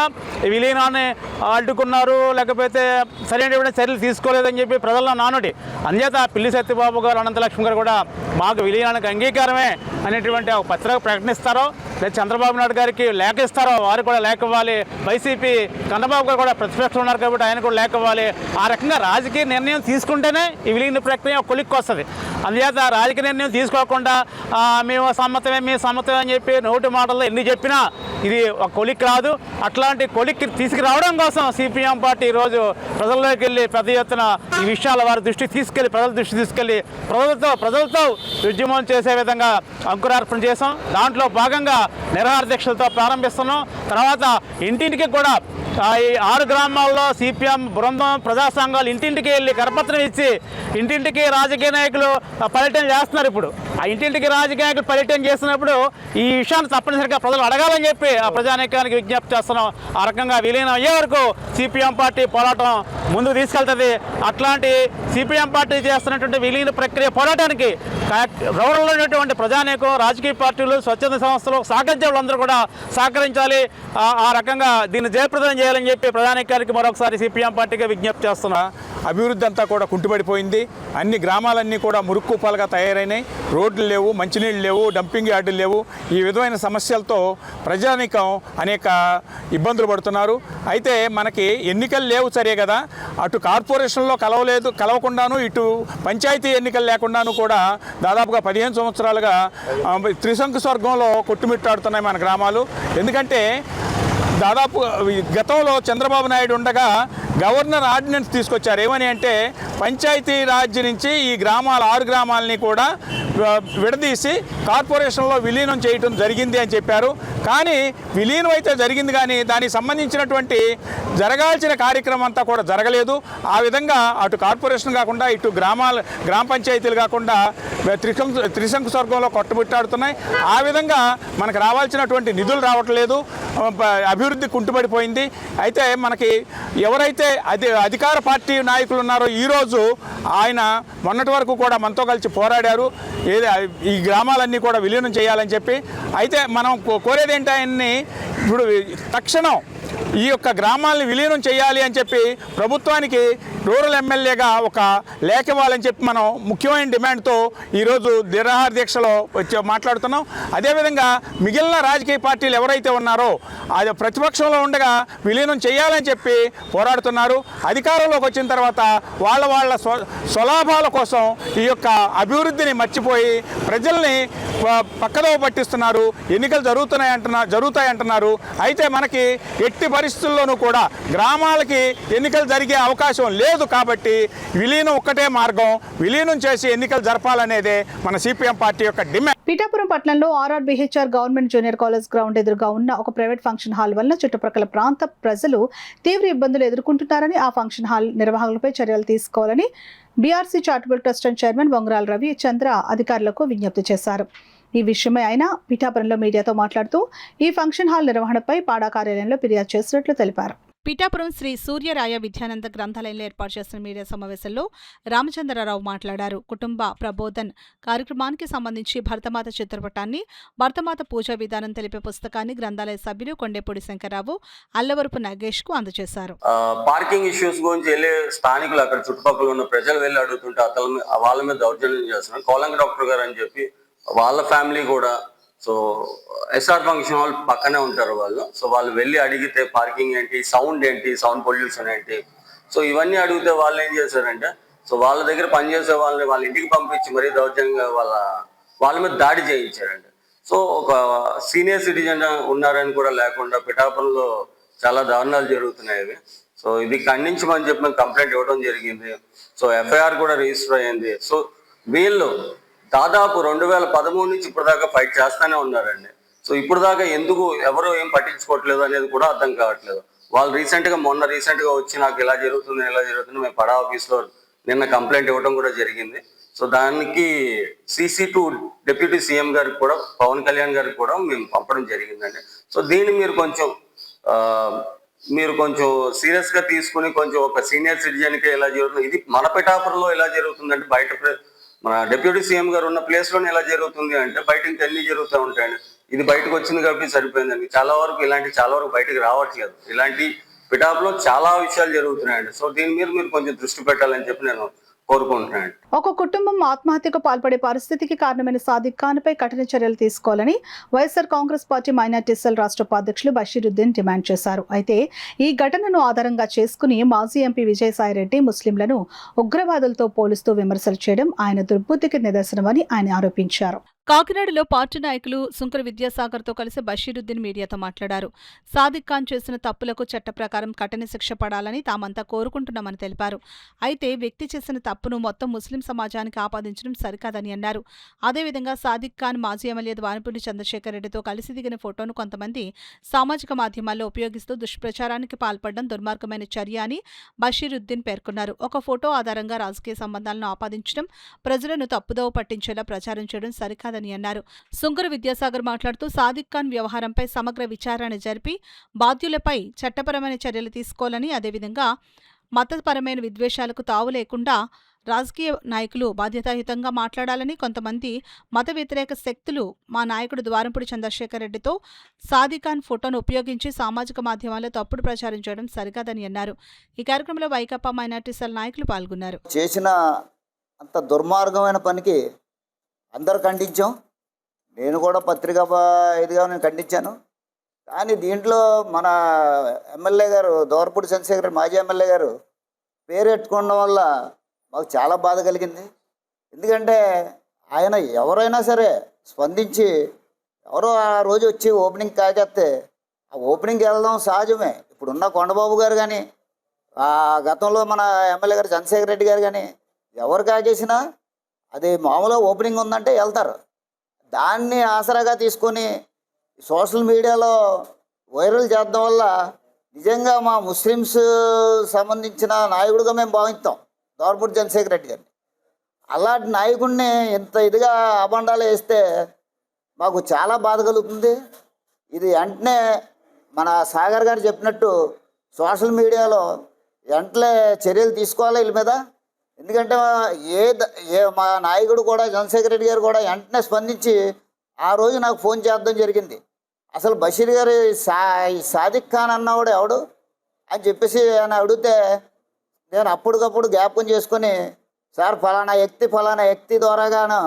విలీనాన్ని అడ్డుకున్నారు, లేకపోతే సరైనటువంటి చర్యలు తీసుకోలేదని చెప్పి ప్రజల్లో నానుడి. అందుచేత పిల్లి సత్యబాబు గారు, అనంతలక్ష్మి గారు కూడా మాకు విలీనానికి అంగీకారమే అనేటువంటి ఒక పత్రిక ప్రకటిస్తారో, లేదా చంద్రబాబు నాయుడు గారికి లేఖ ఇస్తారో వారు కూడా లేఖ ఇవ్వాలి. వైసీపీ కన్నబాబు గారు కూడా ప్రతిపక్షం ఉన్నారు కాబట్టి ఆయన కూడా లేఖ ఇవ్వాలి. ఆ రకంగా రాజకీయ నిర్ణయం తీసుకుంటేనే ఈ విలీన ప్రక్రియ కొలిక్కి వస్తుంది. అందుచేత రాజకీయ నిర్ణయం తీసుకోకుండా మేము సమ్మతమే, మేము సమ్మతమే అని చెప్పి నోటి మాటల్లో ఎన్ని చెప్పినా ఇది ఒక కొలిక్ రాదు. అట్లాంటి కొలిక్కి తీసుకురావడం కోసం సిపిఎం పార్టీ ఈరోజు ప్రజల్లోకి వెళ్ళి పెద్ద ఎత్తున ఈ విషయాలు వారి దృష్టికి తీసుకెళ్ళి, ప్రజల దృష్టి తీసుకెళ్ళి ప్రజలతో ఉద్యమం చేసే విధంగా అంకురార్పణ చేసాం. దాంట్లో భాగంగా నిరాహార దీక్షలతో ప్రారంభిస్తున్నాం. తర్వాత ఇంటింటికి కూడా ఈ 6 గ్రామాల్లో సిపిఎం బృందం, ప్రజా సంఘాలు ఇంటింటికి వెళ్ళి కరపత్రం ఇచ్చి ఇంటింటికి రాజకీయ నాయకులు పర్యటన చేస్తున్నారు. ఇప్పుడు ఆ ఇంటింటికి రాజకీయ నాయకులు పర్యటన చేస్తున్నప్పుడు ఈ విషయాన్ని తప్పనిసరిగా ప్రజలు అడగాలని చెప్పి ఆ ప్రజానీకానికి విజ్ఞప్తి చేస్తున్నాం. ఆ రకంగా విలీనం అయ్యే వరకు సిపిఎం పార్టీ పోరాటం ముందుకు తీసుకెళ్తుంది. అట్లాంటి సిపిఎం పార్టీ చేస్తున్నటువంటి విలీన ప్రక్రియ పోరాటానికి రౌడల్లో ఉన్నటువంటి ప్రజానీకం, రాజకీయ పార్టీలు, స్వచ్ఛంద సంస్థలు, సహకరించే వాళ్ళందరూ కూడా సహకరించాలి. ఆ రకంగా దీన్ని జయప్రదం చేయాలని చెప్పి ప్రధానికారికి మరొకసారి సిపిఎం పార్టీగా విజ్ఞప్తి చేస్తున్నా. అభివృద్ధి అంతా కూడా కుంటుపడిపోయింది. అన్ని గ్రామాలన్నీ కూడా మురుక్కుపాలుగా తయారైనాయి. రోడ్లు లేవు, మంచినీళ్ళు లేవు, డంపింగ్ యార్డులు లేవు. ఈ విధమైన సమస్యలతో ప్రజానీకం అనేక ఇబ్బందులు పడుతున్నారు. అయితే మనకి ఎన్నికలు లేవు సరే కదా, అటు కార్పొరేషన్లో కలవకుండాను, ఇటు పంచాయతీ ఎన్నికలు లేకుండాను కూడా దాదాపుగా 15 సంవత్సరాలుగా త్రిశంకు స్వర్గంలో కొట్టుమిట్టాడుతున్నాయి మన గ్రామాలు. ఎందుకంటే దాదాపు గతంలో చంద్రబాబు నాయుడు ఉండగా గవర్నర్ ఆర్డినెన్స్ తీసుకొచ్చారు. ఏమని అంటే పంచాయతీ రాజ్ నుంచి ఈ 6 గ్రామాలని కూడా విడదీసి కార్పొరేషన్లో విలీనం చేయటం జరిగింది అని చెప్పారు. కానీ విలీనం అయితే జరిగింది, కానీ దానికి సంబంధించినటువంటి జరగాల్సిన కార్యక్రమం అంతా కూడా జరగలేదు. ఆ విధంగా అటు కార్పొరేషన్ కాకుండా ఇటు గ్రామ పంచాయతీలు కాకుండా త్రిశంకు స్వర్గంలో కొట్టుబిట్టాడుతున్నాయి. ఆ విధంగా మనకు రావాల్సినటువంటి నిధులు రావట్లేదు, అభివృద్ధి కుంటుపడిపోయింది. అయితే మనకి ఎవరైతే అధికార పార్టీ నాయకులు ఉన్నారో ఈరోజు ఆయన మొన్నటి వరకు కూడా మనతో కలిసి పోరాడారు ఈ గ్రామాలన్నీ కూడా విలీనం చేయాలని చెప్పి. అయితే మనం కోరేది ఏంటి, ఆయన్ని ఇప్పుడు తక్షణం ఈ యొక్క గ్రామాలని విలీనం చేయాలి అని చెప్పి ప్రభుత్వానికి రూరల్ ఎమ్మెల్యేగా ఒక లేఖ ఇవ్వాలని చెప్పి మనం ముఖ్యమైన డిమాండ్తో ఈరోజు నిరాహార దీక్షలో మాట్లాడుతున్నాం. అదేవిధంగా మిగిలిన రాజకీయ పార్టీలు ఎవరైతే ఉన్నారో అది ప్రతిపక్షంలో ఉండగా విలీనం చేయాలని చెప్పి పోరాడుతున్నారు. అధికారంలోకి వచ్చిన తర్వాత వాళ్ళ స్వలాభాల కోసం ఈ యొక్క అభివృద్ధిని మర్చిపోయి ప్రజల్ని పక్కదోవ పట్టిస్తున్నారు. ఎన్నికలు జరుగుతాయంటున్నారు. అయితే మనకి ఎట్టి పరిస్థితుల్లోనూ కూడా గ్రామాలకి ఎన్నికలు జరిగే అవకాశం లేదు. కాబట్టి విలీనం ఒక్కటే మార్గం, విలీనం చేసి ఎన్నికలు జరపాలనేదే మన సిపిఎం పార్టీ యొక్క డిమాండ్. పిఠాపురం పట్టణంలో RRBHR government junior college ground ఎదురుగా ఉన్న ఒక ప్రైవేట్ ఫంక్షన్ హాల్ వల్ల చుట్టుప్రక్కల ప్రాంత ప్రజలు తీవ్ర ఇబ్బందులు ఎదుర్కొంటున్నారని, ఆ ఫంక్షన్ హాల్ నిర్వాహకులపై చర్యలు తీసుకోవాలని BRC charitable trust chairman Bongarala Ravi Chandra అధికారులకు విజ్ఞప్తి చేశారు. ఈ విషయమై ఆయన పిఠాపురంలో మీడియాతో మాట్లాడుతూ ఈ ఫంక్షన్ హాల్ నిర్వహణపై పాడా కార్యాలయంలో ఫిర్యాదు చేసినట్లు తెలిపారు. పిఠాపురం శ్రీ సూర్యరాయ విద్యానంద గ్రంథాలయంలో ఏర్పాటు చేసిన మీడియా సమావేశంలో రామచంద్రరావు మాట్లాడారు. కుటుంబ ప్రబోధన్ కార్యక్రమానికి సంబంధించి భరతమాత చిత్రపటాన్ని, భరతమాత పూజా విధానం తెలిపే పుస్తకాన్ని గ్రంథాలయ సభ్యులు కొండేపూడి శంకరరావు, అల్లవరపు నగేష్ కు అందజేశారు. పార్కింగ్ ఇష్యూస్ గురించి వెళ్ళే స్థానికులు, అక్కడ చుట్టుపక్కల ఉన్న ప్రజలు వెళ్ళి అడుగుతుంటే వాళ్ళ మీద దౌర్జన్యం చేస్తున్నారు. కోలంగ డాక్టర్ గారు అని చెప్పి వాళ్ళ ఫ్యామిలీ కూడా, సో ఎస్ఆర్ ఫంక్షన్ హాల్ పక్కనే ఉంటారు వాళ్ళు. సో వాళ్ళు వెళ్ళి అడిగితే పార్కింగ్ ఏంటి, సౌండ్ ఏంటి, సౌండ్ పొల్యూషన్ ఏంటి, సో ఇవన్నీ అడిగితే వాళ్ళు ఏం చేశారంటే, సో వాళ్ళ దగ్గర పనిచేసే వాళ్ళని వాళ్ళ ఇంటికి పంపించి మరీ దౌర్జన్యంగా వాళ్ళ మీద దాడి చేయించారండి. సో ఒక సీనియర్ సిటిజన్ ఉన్నారని కూడా లేకుండా పిఠాపురంలో చాలా దారుణాలు జరుగుతున్నాయి. సో ఇది ఖండించమని చెప్పి మేము కంప్లైంట్ ఇవ్వడం జరిగింది. సో ఎఫ్ఐఆర్ కూడా రిజిస్టర్ అయ్యింది. సో వీళ్ళు దాదాపు 2013 నుంచి ఇప్పుడు దాకా ఫైట్ చేస్తానే ఉన్నారండి. సో ఇప్పుడు దాకా ఎందుకు ఎవరు ఏం పట్టించుకోవట్లేదు అనేది కూడా అర్థం కావట్లేదు. వాళ్ళు మొన్న రీసెంట్గా వచ్చి నాకు ఇలా జరుగుతుంది మేము పడా ఆఫీస్లో నిన్న కంప్లైంట్ ఇవ్వడం కూడా జరిగింది. సో దానికి CC to డిప్యూటీ సీఎం గారికి కూడా, పవన్ కళ్యాణ్ గారికి కూడా మేము పంపడం జరిగిందండి. సో దీన్ని మీరు కొంచెం సీరియస్గా తీసుకుని కొంచెం ఒక సీనియర్ సిటిజన్కి ఇలా జరుగుతుంది, ఇది మన పిఠాపురంలో ఎలా జరుగుతుందంటే బయట మన డిప్యూటీ సీఎం గారు ఉన్న ప్లేస్లోనే ఎలా జరుగుతుంది అంటే బయట ఇంకెన్ని జరుగుతూ ఉంటాయండి. ఇది బయటకు వచ్చింది కాబట్టి సరిపోయిందండి. చాలా వరకు బయటకు రావట్లేదు. ఇలాంటి పిటాప్లో చాలా విషయాలు జరుగుతున్నాయండి. సో దీని మీద మీరు కొంచెం దృష్టి పెట్టాలని చెప్పి నేను కోరుకుంటున్నాను. ఒక కుటుంబం ఆత్మహత్యకు పాల్పడే పరిస్థితికి కారణమైన సాదిక్ ఖాన్ పై కఠిన చర్యలు తీసుకోవాలని YSR Congress party minority cell రాష్ట్ర ఉపాధ్యక్షులు బషీరుద్దీన్ డిమాండ్ చేశారు. అయితే ఈ ఘటనను ఆధారంగా చేసుకుని మాజీ ఎంపీ విజయసాయిరెడ్డి ముస్లింలను ఉగ్రవాదులతో పోలుస్తూ విమర్శలు చేయడం ఆయన దుర్బుద్ధికి నిదర్శనమని ఆయన ఆరోపించారు. కాకినాడలో పార్టీ నాయకులు సుంకర విద్యాసాగర్తో కలిసి బషీరుద్దీన్ మీడియాతో మాట్లాడారు. సాదిక్ ఖాన్ చేసిన తప్పులకు చట్ట ప్రకారం కఠిన శిక్ష పడాలని తామంతా కోరుకుంటున్నామని తెలిపారు. అయితే వ్యక్తి చేసిన తప్పును మొత్తం ముస్లిం సమాజానికి ఆపాదించడం సరికాదని అన్నారు. అదేవిధంగా సాదిక్ ఖాన్ మాజీ ఎమ్మెల్యే ద్వారంపూడి చంద్రశేఖర్ రెడ్డితో కలిసి దిగిన ఫోటోను కొంతమంది సామాజిక మాధ్యమాల్లో ఉపయోగిస్తూ దుష్ప్రచారానికి పాల్పడడం దుర్మార్గమైన చర్య అని బషీరుద్దీన్ పేర్కొన్నారు. ఒక ఫోటో ఆధారంగా రాజకీయ సంబంధాలను ఆపాదించడం, ప్రజలను తప్పుదోవ పట్టించేలా ప్రచారం చేయడం సరికాదు అన్నారు. సుంకర విద్యాసాగర్ మాట్లాడుతూ సాదిక్ ఖాన్ వ్యవహారంపై సమగ్ర విచారణ జరిపి బాధ్యులపై చట్టపరమైన చర్యలు తీసుకోవాలని, అదేవిధంగా మతపరమైన విద్వేషాలకు తావు లేకుండా రాజకీయ నాయకులు బాధ్యతాయుతంగా మాట్లాడాలని, కొంతమంది మత వ్యతిరేక శక్తులు మా నాయకుడు ద్వారంపూడి చంద్రశేఖర్ రెడ్డితో సాదిక్ ఖాన్ ఫోటోను ఉపయోగించి సామాజిక మాధ్యమాల్లో తప్పుడు ప్రచారం చేయడం సరికాదని అన్నారు. ఈ కార్యక్రమంలో వైకాపా మైనార్టీ సెల్ నాయకులు పాల్గొన్నారు. చేసిన అంత దుర్మార్గమైన పనికి అందరూ ఖండించాం. నేను కూడా పత్రికా ఇదిగా నేను ఖండించాను. కానీ దీంట్లో మన ఎమ్మెల్యే గారు దోరపూడి చంద్రశేఖర్ మాజీ ఎమ్మెల్యే గారు పేరు పెట్టుకోవడం వల్ల మాకు చాలా బాధ కలిగింది. ఎందుకంటే ఆయన ఎవరైనా సరే స్పందించి ఎవరో ఆ రోజు వచ్చి ఓపెనింగ్ కాకేస్తే ఆ ఓపెనింగ్కి వెళ్దాం సహజమే. ఇప్పుడున్న కొండబాబు గారు కానీ గతంలో మన ఎమ్మెల్యే గారు చంద్రశేఖర్ రెడ్డి గారు కానీ ఎవరు కాకేసినా అది మామూలుగా ఓపెనింగ్ ఉందంటే వెళ్తారు. దాన్ని ఆసరాగా తీసుకొని సోషల్ మీడియాలో వైరల్ చేయడం వల్ల నిజంగా మా ముస్లిమ్స్ సంబంధించిన నాయకుడిగా మేము భావిస్తాం దోరపూడి చంద్రశేఖర్ రెడ్డి గారిని. అలాంటి నాయకుడిని ఇంత ఇదిగా అబండాలు వేస్తే మాకు చాలా బాధ కలుగుతుంది. ఇది వెంటనే మన సాగర్ గారు చెప్పినట్టు సోషల్ మీడియాలో వెంటనే చర్యలు తీసుకోవాలి వీళ్ళ మీద. ఎందుకంటే మా నాయకుడు కూడా చంద్రశేఖర్ రెడ్డి గారు కూడా వెంటనే స్పందించి ఆ రోజు నాకు ఫోన్ చేద్దాం జరిగింది. అసలు బషీర్ గారు సాదిక్ ఖాన్ అన్నవాడు ఎవడు అని చెప్పేసి ఆయన అడిగితే నేను అప్పటికప్పుడు జ్ఞాపకం చేసుకొని సార్ ఫలానా వ్యక్తి ద్వారాగాను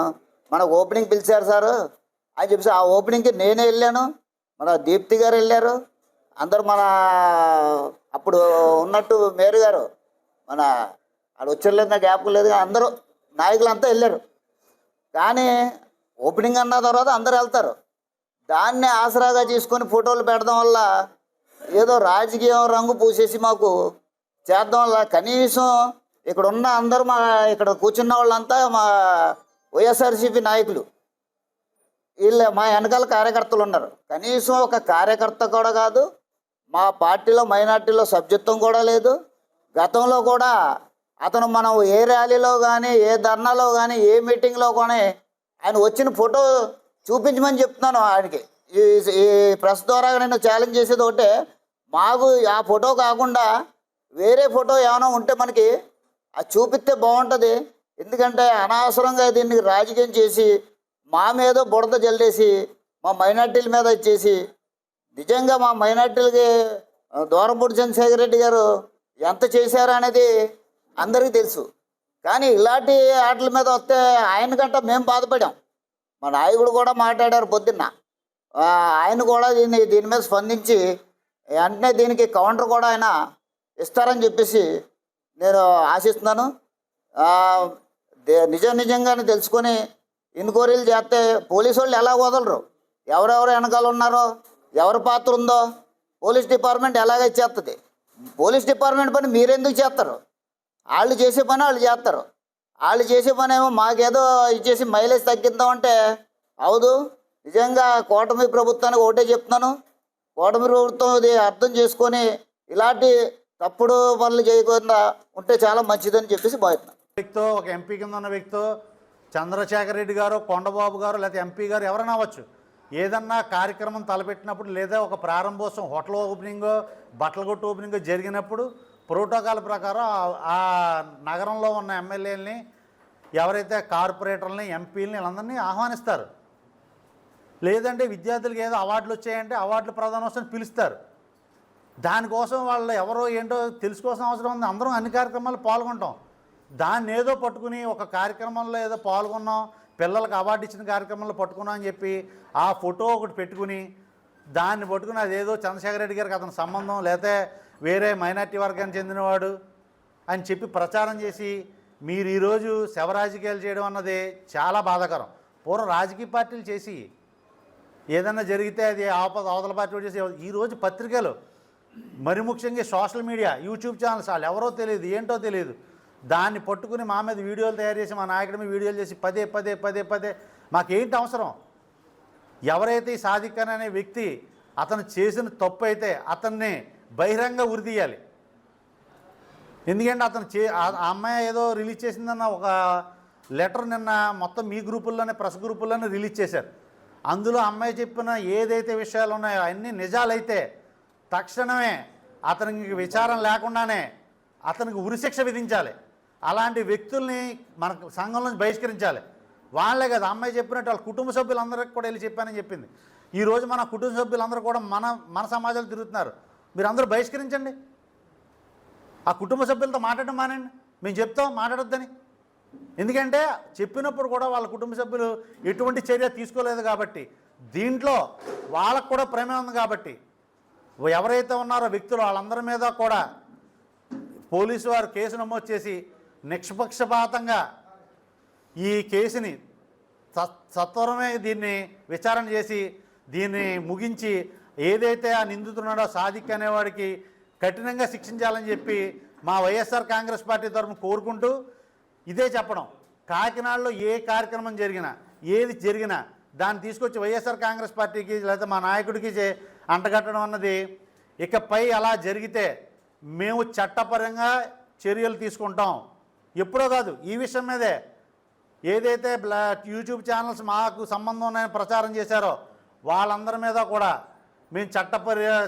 మనకు ఓపెనింగ్ పిలిచారు సార్ అని చెప్పేసి ఆ ఓపెనింగ్కి నేనే వెళ్ళాను, మన దీప్తి గారు వెళ్ళారు, అందరూ మన అప్పుడు ఉన్నట్టు మేరు గారు మన ఆడ వచ్చేలేదు నాకు జ్ఞాపకం లేదు, అందరూ నాయకులంతా వెళ్ళారు. కానీ ఓపెనింగ్ అన్న తర్వాత అందరూ వెళ్తారు. దాన్ని ఆసరాగా తీసుకొని ఫోటోలు పెట్టడం వల్ల ఏదో రాజకీయం రంగు పూసేసి మాకు చేద్దాం వల్ల కనీసం ఇక్కడ ఉన్న అందరూ ఇక్కడ కూర్చున్న వాళ్ళంతా మా వైఎస్ఆర్సీపీ నాయకులు, వీళ్ళు మా వెనకాల కార్యకర్తలు ఉన్నారు. కనీసం ఒక కార్యకర్త కూడా కాదు, మా పార్టీలో మైనార్టీలో సభ్యత్వం కూడా లేదు. గతంలో కూడా అతను మనం ఏ ర్యాలీలో కానీ ఏ ధర్నాలో కానీ ఏ మీటింగ్లో కానీ ఆయన వచ్చిన ఫోటో చూపించమని చెప్తున్నాను ఆయనకి. ఈ ప్రెస్ ద్వారా నేను ఛాలెంజ్ చేసేది ఒకటే, మాకు ఆ ఫోటో కాకుండా వేరే ఫోటో ఏమైనా ఉంటే మనకి అది చూపిస్తే బాగుంటుంది. ఎందుకంటే అనవసరంగా దీన్ని రాజకీయం చేసి మా మీద బుడద జల్లేసి మా మైనార్టీల మీద ఇచ్చేసి నిజంగా మా మైనార్టీలకి దోరపూడి చంద్రశేఖర్ రెడ్డి గారు ఎంత చేశారు అనేది అందరికీ తెలుసు. కానీ ఇలాంటి ఆటల మీద వస్తే ఆయనకంటే మేము బాధపడాం. మా నాయకుడు కూడా మాట్లాడారు పొద్దున్న, ఆయన కూడా దీని మీద స్పందించి వెంటనే దీనికి కౌంటర్ కూడా ఆయన ఇస్తారని చెప్పేసి నేను ఆశిస్తున్నాను. నిజంగానే తెలుసుకొని ఎన్క్వైరీలు చేస్తే పోలీసు వాళ్ళు ఎలా వదలరు, ఎవరెవరు వెనకాల ఉన్నారో ఎవరి పాత్ర ఉందో పోలీస్ డిపార్ట్మెంట్ ఎలాగ ఇచ్చేస్తుంది. పోలీస్ డిపార్ట్మెంట్ పని మీరెందుకు చేస్తారు? వాళ్ళు చేసే పని వాళ్ళు చేస్తారు. వాళ్ళు చేసే పని ఏమో మాకేదో ఇచ్చేసి మైలేజ్ తగ్గిద్దామంటే అవదు. నిజంగా కూటమి ప్రభుత్వానికి ఒకటే చెప్తున్నాను, కూటమి ప్రభుత్వం ఇది అర్థం చేసుకొని ఇలాంటి తప్పుడు పనులు చేయకుండా ఉంటే చాలా మంచిదని చెప్పేసి భావిస్తున్నాను. వ్యక్తితో ఒక ఎంపీ కింద ఉన్న వ్యక్తితో చంద్రశేఖర్ రెడ్డి గారు, కొండబాబు గారు, లేకపోతే ఎంపీ గారు ఎవరైనా అవ్వచ్చు, ఏదన్నా కార్యక్రమం తలపెట్టినప్పుడు లేదా ఒక ప్రారంభోత్సవం హోటల్ ఓపెనింగ్ బట్టల కొట్టు ఓపెనింగ్ జరిగినప్పుడు ప్రోటోకాల్ ప్రకారం ఆ నగరంలో ఉన్న ఎమ్మెల్యేలని ఎవరైతే కార్పొరేటర్లని ఎంపీలని వీళ్ళందరినీ ఆహ్వానిస్తారు. లేదంటే విద్యార్థులకు ఏదో అవార్డులు వచ్చాయంటే అవార్డుల ప్రధానోత్సవం పిలుస్తారు. దానికోసం వాళ్ళు ఎవరో ఏంటో తెలుసుకోవాల్సిన అవసరం ఉంది. అందరం అన్ని కార్యక్రమాలు పాల్గొంటాం. దాన్ని ఏదో పట్టుకుని ఒక కార్యక్రమంలో ఏదో పాల్గొన్నాం, పిల్లలకు అవార్డు ఇచ్చిన కార్యక్రమంలో పట్టుకున్నాం అని చెప్పి ఆ ఫోటో ఒకటి పెట్టుకుని దాన్ని పట్టుకుని అదేదో చంద్రశేఖర్ రెడ్డి గారికి అతని సంబంధం లేకపోతే వేరే మైనార్టీ వర్గానికి చెందినవాడు అని చెప్పి ప్రచారం చేసి మీరు ఈరోజు శవరాజకీయాలు చేయడం అన్నది చాలా బాధాకరం. పూర్వం రాజకీయ పార్టీలు చేసి ఏదన్నా జరిగితే అది అవతల పార్టీ చేసి, ఈరోజు పత్రికలు మరి ముఖ్యంగా సోషల్ మీడియా యూట్యూబ్ ఛానల్స్ వాళ్ళు ఎవరో తెలియదు ఏంటో తెలియదు దాన్ని పట్టుకుని మా మీద వీడియోలు తయారు చేసి మా నాయకుడి మీద వీడియోలు చేసి పదే పదే పదే పదే మాకేంటి అవసరం? ఎవరైతే ఈ సాదిక్ ఖాన్ అనే వ్యక్తి అతను చేసిన తప్పు అయితే అతన్ని బహిరంగ ఉరిదీయాలి. ఎందుకంటే అతను ఆ అమ్మాయి ఏదో రిలీజ్ చేసిందన్న ఒక లెటర్ నిన్న మొత్తం మీ గ్రూపుల్లోనే ప్రెస్ గ్రూపుల్లోనే రిలీజ్ చేశారు. అందులో అమ్మాయి చెప్పిన ఏదైతే విషయాలు ఉన్నాయో అన్నీ నిజాలైతే తక్షణమే అతనికి విచారం లేకుండానే అతనికి ఉరిశిక్ష విధించాలి. అలాంటి వ్యక్తుల్ని మన సంఘం నుంచి బహిష్కరించాలి. వాళ్ళే కదా అమ్మాయి చెప్పినట్టు వాళ్ళ కుటుంబ సభ్యులందరికీ కూడా వెళ్ళి చెప్పానని చెప్పింది. ఈరోజు మన కుటుంబ సభ్యులందరూ కూడా మన సమాజాలు తిరుగుతున్నారు. మీరు అందరూ బహిష్కరించండి. ఆ కుటుంబ సభ్యులతో మాట్లాడడం మానండి. మేము చెప్తాం మాట్లాడొద్దని. ఎందుకంటే చెప్పినప్పుడు కూడా వాళ్ళ కుటుంబ సభ్యులు ఎటువంటి చర్య తీసుకోలేదు కాబట్టి దీంట్లో వాళ్ళకు కూడా ప్రమేయం ఉంది కాబట్టి ఎవరైతే ఉన్నారో వ్యక్తులు వాళ్ళందరి మీద కూడా పోలీసు వారు కేసు నమోదు చేసి నిష్పక్షపాతంగా ఈ కేసుని సత్వరమే దీన్ని విచారణ చేసి దీన్ని ముగించి ఏదైతే ఆ నిందితున్నాడో సాదిక్ అనేవాడికి కఠినంగా శిక్షించాలని చెప్పి మా వైఎస్ఆర్ కాంగ్రెస్ పార్టీ తరఫున కోరుకుంటూ ఇదే చెప్పడం, కాకినాడలో ఏ కార్యక్రమం జరిగినా ఏది జరిగినా దాన్ని తీసుకొచ్చి వైఎస్ఆర్ కాంగ్రెస్ పార్టీకి లేదా మా నాయకుడికి అంటగట్టడం అన్నది ఇకపై అలా జరిగితే మేము చట్టపరంగా చర్యలు తీసుకుంటాం. ఎప్పుడో కాదు, ఈ విషయం మీదే ఏదైతే యూట్యూబ్ ఛానల్స్ మాకు సంబంధం ఉన్నాయని ప్రచారం చేశారో వాళ్ళందరి మీద కూడా మేము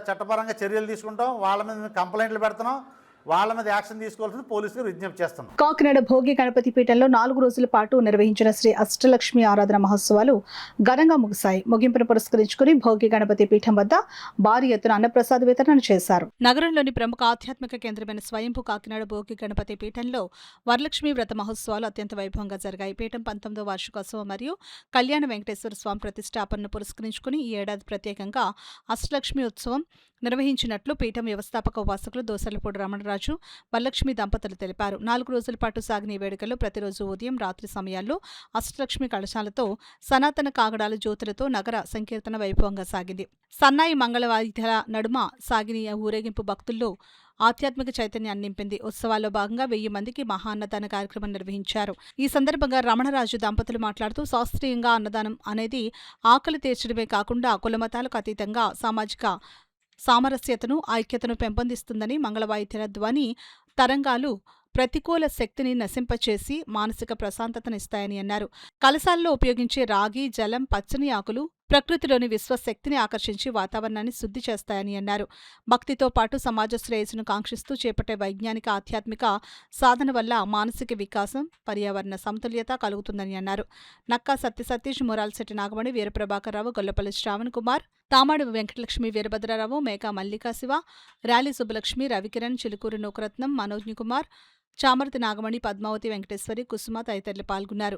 చట్టపరంగా చర్యలు తీసుకుంటాం. వాళ్ళ మీద మేము కంప్లైంట్లు పెడుతున్నాం. వాళ్ళ మీద యాక్షన్ తీసుకోవాల్సింది పోలీసులు విజ్ఞప్తి చేస్తున్నాం. కాకినాడ భోగి గణపతి పీఠంలో 4 రోజుల పాటు నిర్వహించిన శ్రీ అష్టలక్ష్మి ఆరాధన మహోత్సవాలు ఘనంగా ముగిశాయి. ముగింపును పురస్కరించుకుని భోగి గణపతి పీఠం వద్ద భారీ ఎత్తున అన్నప్రసాద వితరణ చేశారు. నగరంలోని ప్రముఖ ఆధ్యాత్మిక కేంద్రమైన స్వయంభూ కాకినాడ భోగి గణపతి పీఠంలో వరలక్ష్మి వ్రత మహోత్సవాలు అత్యంత వైభవంగా జరిగాయి. పీఠం 19వ వార్షికోత్సవం మరియు కళ్యాణ వెంకటేశ్వర స్వామి ప్రతిష్టాపనను పురస్కరించుకుని ఈ ఏడాది ప్రత్యేకంగా అష్టలక్ష్మి ఉత్సవం నిర్వహించినట్లు పీఠం వ్యవస్థాపక ఉపాసకులు దోసలపూడి రమణరాజు వరలక్ష్మి దంపతులు తెలిపారు. 4 రోజుల పాటు సాగిన ఈ వేడుకల్లో ప్రతిరోజు ఉదయం రాత్రి సమయాల్లో అష్టలక్ష్మి కలశాలతో సనాతన కాగడాల జ్యోతులతో నగర సంకీర్తన వైభవంగా సాగింది. సన్నాయి మంగళవాయిద్యాల నడుమ సాగిన ఈ ఊరేగింపు భక్తుల్లో ఆధ్యాత్మిక చైతన్యాన్ని నింపింది. ఉత్సవాల్లో భాగంగా 1000 మందికి మహా అన్నదాన కార్యక్రమం నిర్వహించారు. ఈ సందర్భంగా రమణరాజు దంపతులు మాట్లాడుతూ శాస్త్రీయంగా అన్నదానం అనేది ఆకలి తీర్చడమే కాకుండా కులమతాలకు అతీతంగా సామాజిక సామరస్యతను ఐక్యతను పెంపొందిస్తుందని, మంగళవాయిద్యాల ధ్వని తరంగాలు ప్రతికూల శక్తిని నశింపచేసి మానసిక ప్రశాంతతనిస్తాయని అన్నారు. కలశాల్లో ఉపయోగించే రాగి, జలం, పచ్చని ఆకులు ప్రకృతిలోని విశ్వశక్తిని ఆకర్షించి వాతావరణాన్ని శుద్ధి చేస్తాయని అన్నారు. భక్తితో పాటు సమాజ శ్రేయస్సును కాంక్షిస్తూ చేపట్టే వైజ్ఞానిక ఆధ్యాత్మిక సాధన వల్ల మానసిక వికాసం, పర్యావరణ సమతుల్యత కలుగుతుందని అన్నారు. నక్కా సత్యసతీష్, మురాల్శెట్టి నాగమణి, వీరప్రభాకర్రావు, గొల్లపల్లి శ్రావణ్ కుమార్, తామాడు వెంకటలక్ష్మి, వీరభద్రరావు, మేకా మల్లికా శివ, ర్యాలీ సుబ్బలక్ష్మి, రవికిరణ్, చిలుకూరు నూకరత్నం, మనోజ్ కుమార్, చామర్తి నాగమణి, పద్మావతి వెంకటేశ్వరి, కుసుమ తదితరులు పాల్గొన్నారు.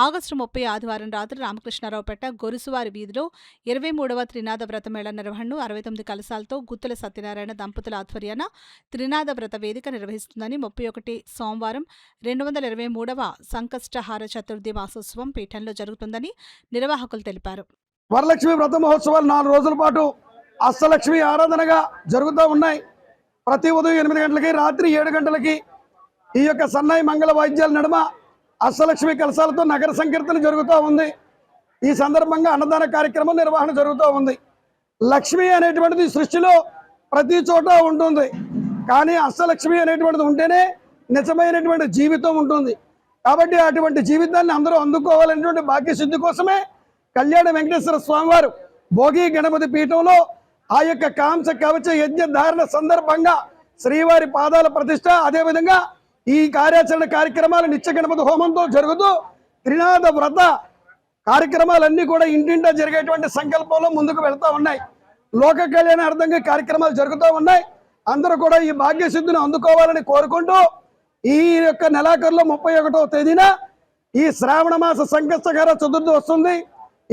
ఆగస్టు 30 ఆదివారం రాత్రి రామకృష్ణారావుపేట గొరుసువారి వీధిలో 23వ త్రినాద వ్రత మేళ నిర్వహణను 69 కలశాలతో గుత్తుల సత్యనారాయణ దంపతుల ఆధ్వర్యాన త్రినాద వ్రత వేదిక నిర్వహిస్తుందని 31 సోమవారం 223వ సంకష్టహార చతుర్థి మాసోత్సవం పీఠంలో జరుగుతుందని నిర్వాహకులు తెలిపారు. వరలక్ష్మి వ్రత మహోత్సవాలు 4 రోజుల పాటు అష్టలక్ష్మి ఆరాధనగా జరుగుతూ ఉన్నాయి. ప్రతి ఉదయం 8 గంటలకి, రాత్రి 7 గంటలకి ఈ యొక్క సన్నాయి మంగళ వాయిద్యాల నడుమ అష్టలక్ష్మి కలశాలతో నగర సంకీర్తన జరుగుతూ ఉంది. ఈ సందర్భంగా అన్నదాన కార్యక్రమం నిర్వహణ జరుగుతూ ఉంది. లక్ష్మి అనేటువంటిది సృష్టిలో ప్రతి చోట ఉంటుంది, కానీ అష్టలక్ష్మి అనేటువంటిది ఉంటేనే నిజమైనటువంటి జీవితం ఉంటుంది. కాబట్టి అటువంటి జీవితాన్ని అందరూ అందుకోవాలనేటువంటి భాగ్యసిద్ధి కోసమే కళ్యాణ వెంకటేశ్వర స్వామివారు భోగి గణపతి పీఠంలో ఆ యొక్క కాంస కవచ యజ్ఞ ధారణ సందర్భంగా శ్రీవారి పాదాల ప్రతిష్ట, అదేవిధంగా ఈ కార్యాచరణ కార్యక్రమాలు నిత్య గణపతి హోమంతో జరుగుతూ త్రినాద వ్రత కార్యక్రమాలన్నీ కూడా ఇంటింటా జరిగేటువంటి సంకల్పంలో ముందుకు వెళ్తా ఉన్నాయి. లోక కళ్యాణార్థంగా కార్యక్రమాలు జరుగుతూ ఉన్నాయి. అందరూ కూడా ఈ భాగ్యసిద్ధిని అందుకోవాలని కోరుకుంటూ ఈ యొక్క నెలాఖరులో 31వ తేదీన ఈ శ్రావణ మాస సంకష్టకర చతుర్థి వస్తుంది.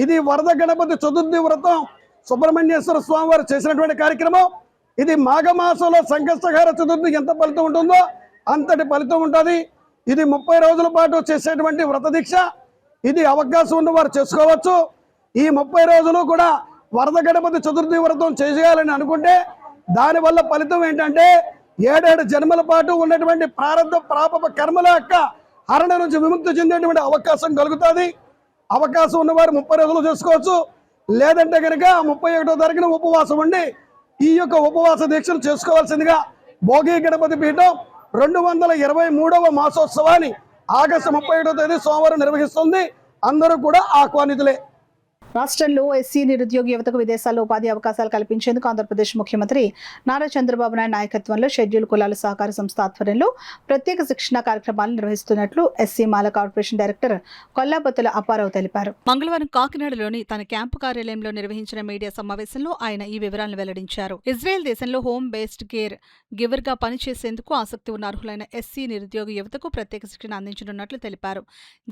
ఇది వరద గణపతి చతుర్థి వ్రతం సుబ్రహ్మణ్యేశ్వర స్వామి వారు చేసినటువంటి కార్యక్రమం. ఇది మాఘమాసంలో సంకష్టకర చతుర్థి ఎంత ఫలితం ఉంటుందో అంతటి ఫలితం ఉంటుంది. ఇది 30 రోజుల పాటు చేసేటువంటి వ్రత దీక్ష. ఇది అవకాశం ఉన్న వారు చేసుకోవచ్చు. ఈ 30 రోజులు కూడా వరద గణపతి చతుర్థి వ్రతం చేయాలని అనుకుంటే దానివల్ల ఫలితం ఏంటంటే 7 జన్మల పాటు ఉన్నటువంటి ప్రారంభ పాప కర్మల యొక్క హరణ నుంచి విముక్తి చెందేటువంటి అవకాశం కలుగుతుంది. అవకాశం ఉన్నవారు 30 రోజులు చేసుకోవచ్చు. లేదంటే కనుక 31వ తారీఖున ఉపవాసం ఉండి ఈ యొక్క ఉపవాస దీక్షలు చేసుకోవాల్సిందిగా భోగి గణపతి పీఠం 223వ మాసోత్సవాన్ని ఆగస్టు 31వ తేదీ సోమవారం నిర్వహిస్తుంది. అందరూ కూడా ఆహ్వానితులే. రాష్ట్రంలో ఎస్సీ నిరుద్యోగ యువతకు విదేశాల్లో ఉపాధి అవకాశాలు కల్పించేందుకు ఆంధ్రప్రదేశ్ ముఖ్యమంత్రి నారా చంద్రబాబు నాయుడు నాయకత్వంలో షెడ్యూల్ కులాల సహకార సంస్థ ఆధ్వర్యంలో ప్రత్యేక శిక్షణ కార్యక్రమాలు నిర్వహిస్తున్నట్లు ఎస్సీ మాల కార్పొరేషన్ డైరెక్టర్ కొల్లాబొత్తుల అప్పారావు తెలిపారు. మంగళవారం కాకినాడలోని తన క్యాంపు కార్యాలయంలో నిర్వహించిన మీడియా సమావేశంలో ఆయన ఈ వివరాలను వెల్లడించారు. ఇజ్రాయెల్ దేశంలో హోమ్ బేస్డ్ కేర్ గివర్ గా పనిచేసేందుకు ఆసక్తి ఉన్న అర్హులైన ఎస్సీ నిరుద్యోగ యువతకు ప్రత్యేక శిక్షణ అందించనున్నట్లు తెలిపారు.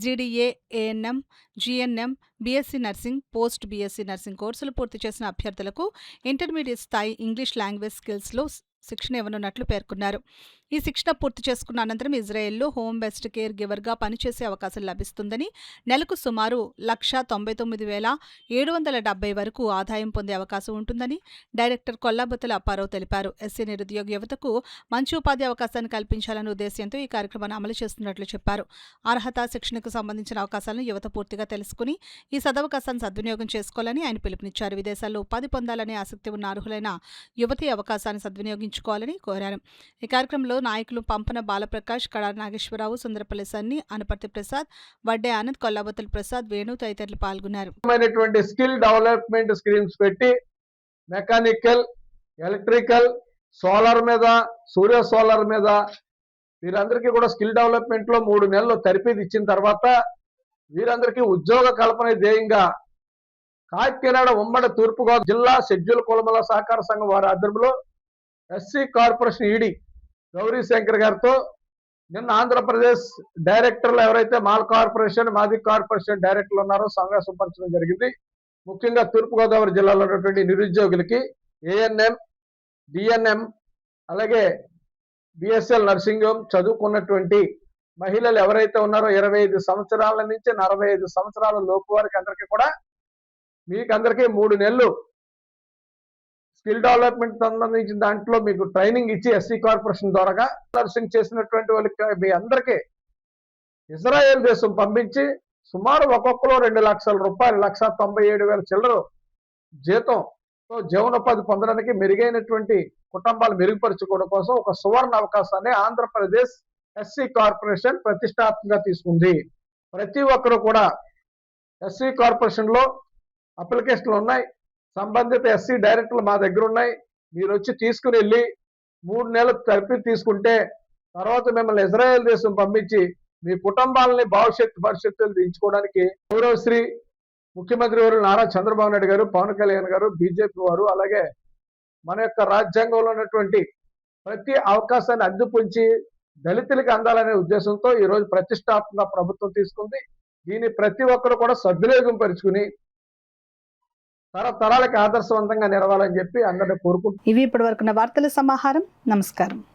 GDA, ANM, GNM, BSc nursing, post BSc nursing కోర్సులు పూర్తి చేసిన అభ్యర్థులకు ఇంటర్మీడియట్ స్థాయి ఇంగ్లీష్ లాంగ్వేజ్ స్కిల్స్లో శిక్షణ ఇవ్వనున్నట్లు పేర్కొన్నారు. ఈ శిక్షణ పూర్తి చేసుకున్న అనంతరం ఇజ్రాయెల్లో హోమ్ బేస్డ్ కేర్ గివర్గా పనిచేసే అవకాశం లభిస్తుందని, నెలకు సుమారు 1,99,770 వరకు ఆదాయం పొందే అవకాశం ఉంటుందని డైరెక్టర్ కొల్లాబొత్తుల అప్పారావు తెలిపారు. ఎస్సీ నిరుద్యోగ యువతకు మంచి ఉపాధి అవకాశాన్ని కల్పించాలనే ఉద్దేశ్యంతో ఈ కార్యక్రమాన్ని అమలు చేస్తున్నట్లు చెప్పారు. అర్హత, శిక్షణకు సంబంధించిన అవకాశాలను యువత పూర్తిగా తెలుసుకుని ఈ సదవకాశాన్ని సద్వినియోగం చేసుకోవాలని ఆయన పిలుపునిచ్చారు. విదేశాల్లో ఉపాధి పొందాలనే ఆసక్తి ఉన్న అర్హులైన యువతి అవకాశాన్ని సద్వినియోగించుకోవాలని కోరారు. ఈ కార్యక్రమంలో నాయకులు పంపన బాలప్రకాష్, కడారి నాగేశ్వరరావు, సుందరపల్లి సన్ని, అనపర్తి ప్రసాద్, వడ్డే ఆనంద్, కొల్లాబొత్తుల ప్రసాద్, వేణు తదితరులు పాల్గొన్నారు. స్కిల్ డెవలప్మెంట్ స్కీమ్స్ పెట్టి మెకానికల్, ఎలక్ట్రికల్, సోలార్ మీద, సూర్య సోలార్ మీద వీరందరికీ కూడా స్కిల్ డెవలప్మెంట్ లో 3 నెలలు తరబేతి ఇచ్చిన తర్వాత వీరందరికీ ఉద్యోగ కల్పన ధ్యేయంగా కాకినాడ ఉమ్మడి తూర్పుగోదావరి జిల్లా షెడ్యూల్ కులముల సహకార సంఘం వారి ఆధ్వర్యంలో SC corporation ED Gauri Shankar గారితో నిన్న ఆంధ్రప్రదేశ్ డైరెక్టర్లు ఎవరైతే మాల్ కార్పొరేషన్, మాది కార్పొరేషన్ డైరెక్టర్లు ఉన్నారో సమావేశపరచడం జరిగింది. ముఖ్యంగా తూర్పుగోదావరి జిల్లాలో ఉన్నటువంటి నిరుద్యోగులకి ఏఎన్ఎం, డిఎన్ఎం, అలాగే బిఎస్ఎల్ నర్సింగ్ హోమ్ చదువుకున్నటువంటి మహిళలు ఎవరైతే ఉన్నారో 25 సంవత్సరాల నుంచి 45 సంవత్సరాల లోపు వారికి అందరికీ కూడా మీకు అందరికీ 3 నెలలు స్కిల్ డెవలప్మెంట్ సంబంధించిన దాంట్లో మీకు ట్రైనింగ్ ఇచ్చి ఎస్సీ కార్పొరేషన్ ద్వారా నర్సింగ్ చేసినటువంటి వాళ్ళకి మీ అందరికీ ఇజ్రాయెల్ దేశం పంపించి సుమారు ఒక్కొక్కరు 2 లక్షల రూపాయలు, 1,97,000 చిల్లర జీతంతో జీవనోపాధి పొందడానికి మెరుగైనటువంటి కుటుంబాలు మెరుగుపరుచుకోవడం కోసం ఒక సువర్ణ అవకాశాన్ని ఆంధ్రప్రదేశ్ ఎస్సీ కార్పొరేషన్ ప్రతిష్టాత్మకంగా తీసుకుంది. ప్రతి ఒక్కరు కూడా ఎస్సీ కార్పొరేషన్ లో అప్లికేషన్లు ఉన్నాయి. సంబంధిత ఎస్సీ డైరెక్టర్లు మా దగ్గర ఉన్నాయి. మీరు వచ్చి తీసుకుని వెళ్ళి 3 నెలలు తరబేతి తీసుకుంటే తర్వాత మిమ్మల్ని ఇజ్రాయెల్ దేశం పంపించి మీ కుటుంబాలని భవిష్యత్తులు దించుకోవడానికి గౌరవశ్రీ ముఖ్యమంత్రి వారు నారా చంద్రబాబు నాయుడు గారు, పవన్ కళ్యాణ్ గారు, బీజేపీ వారు, అలాగే మన యొక్క రాజ్యాంగంలో ఉన్నటువంటి ప్రతి అవకాశాన్ని అందిపుంచి దళితులకు అందాలనే ఉద్దేశంతో ఈ రోజు ప్రతిష్టాత్మక ప్రభుత్వం తీసుకుంది. దీన్ని ప్రతి ఒక్కరు కూడా సద్వినియోగం పరుచుకుని తరాలకు ఆదర్శవంతంగా నిలవాలని చెప్పి అందరినీ కోరుకుంటున్నాను. ఇవి ఇప్పటివరకున్న వార్తల సమాహారం. నమస్కారం.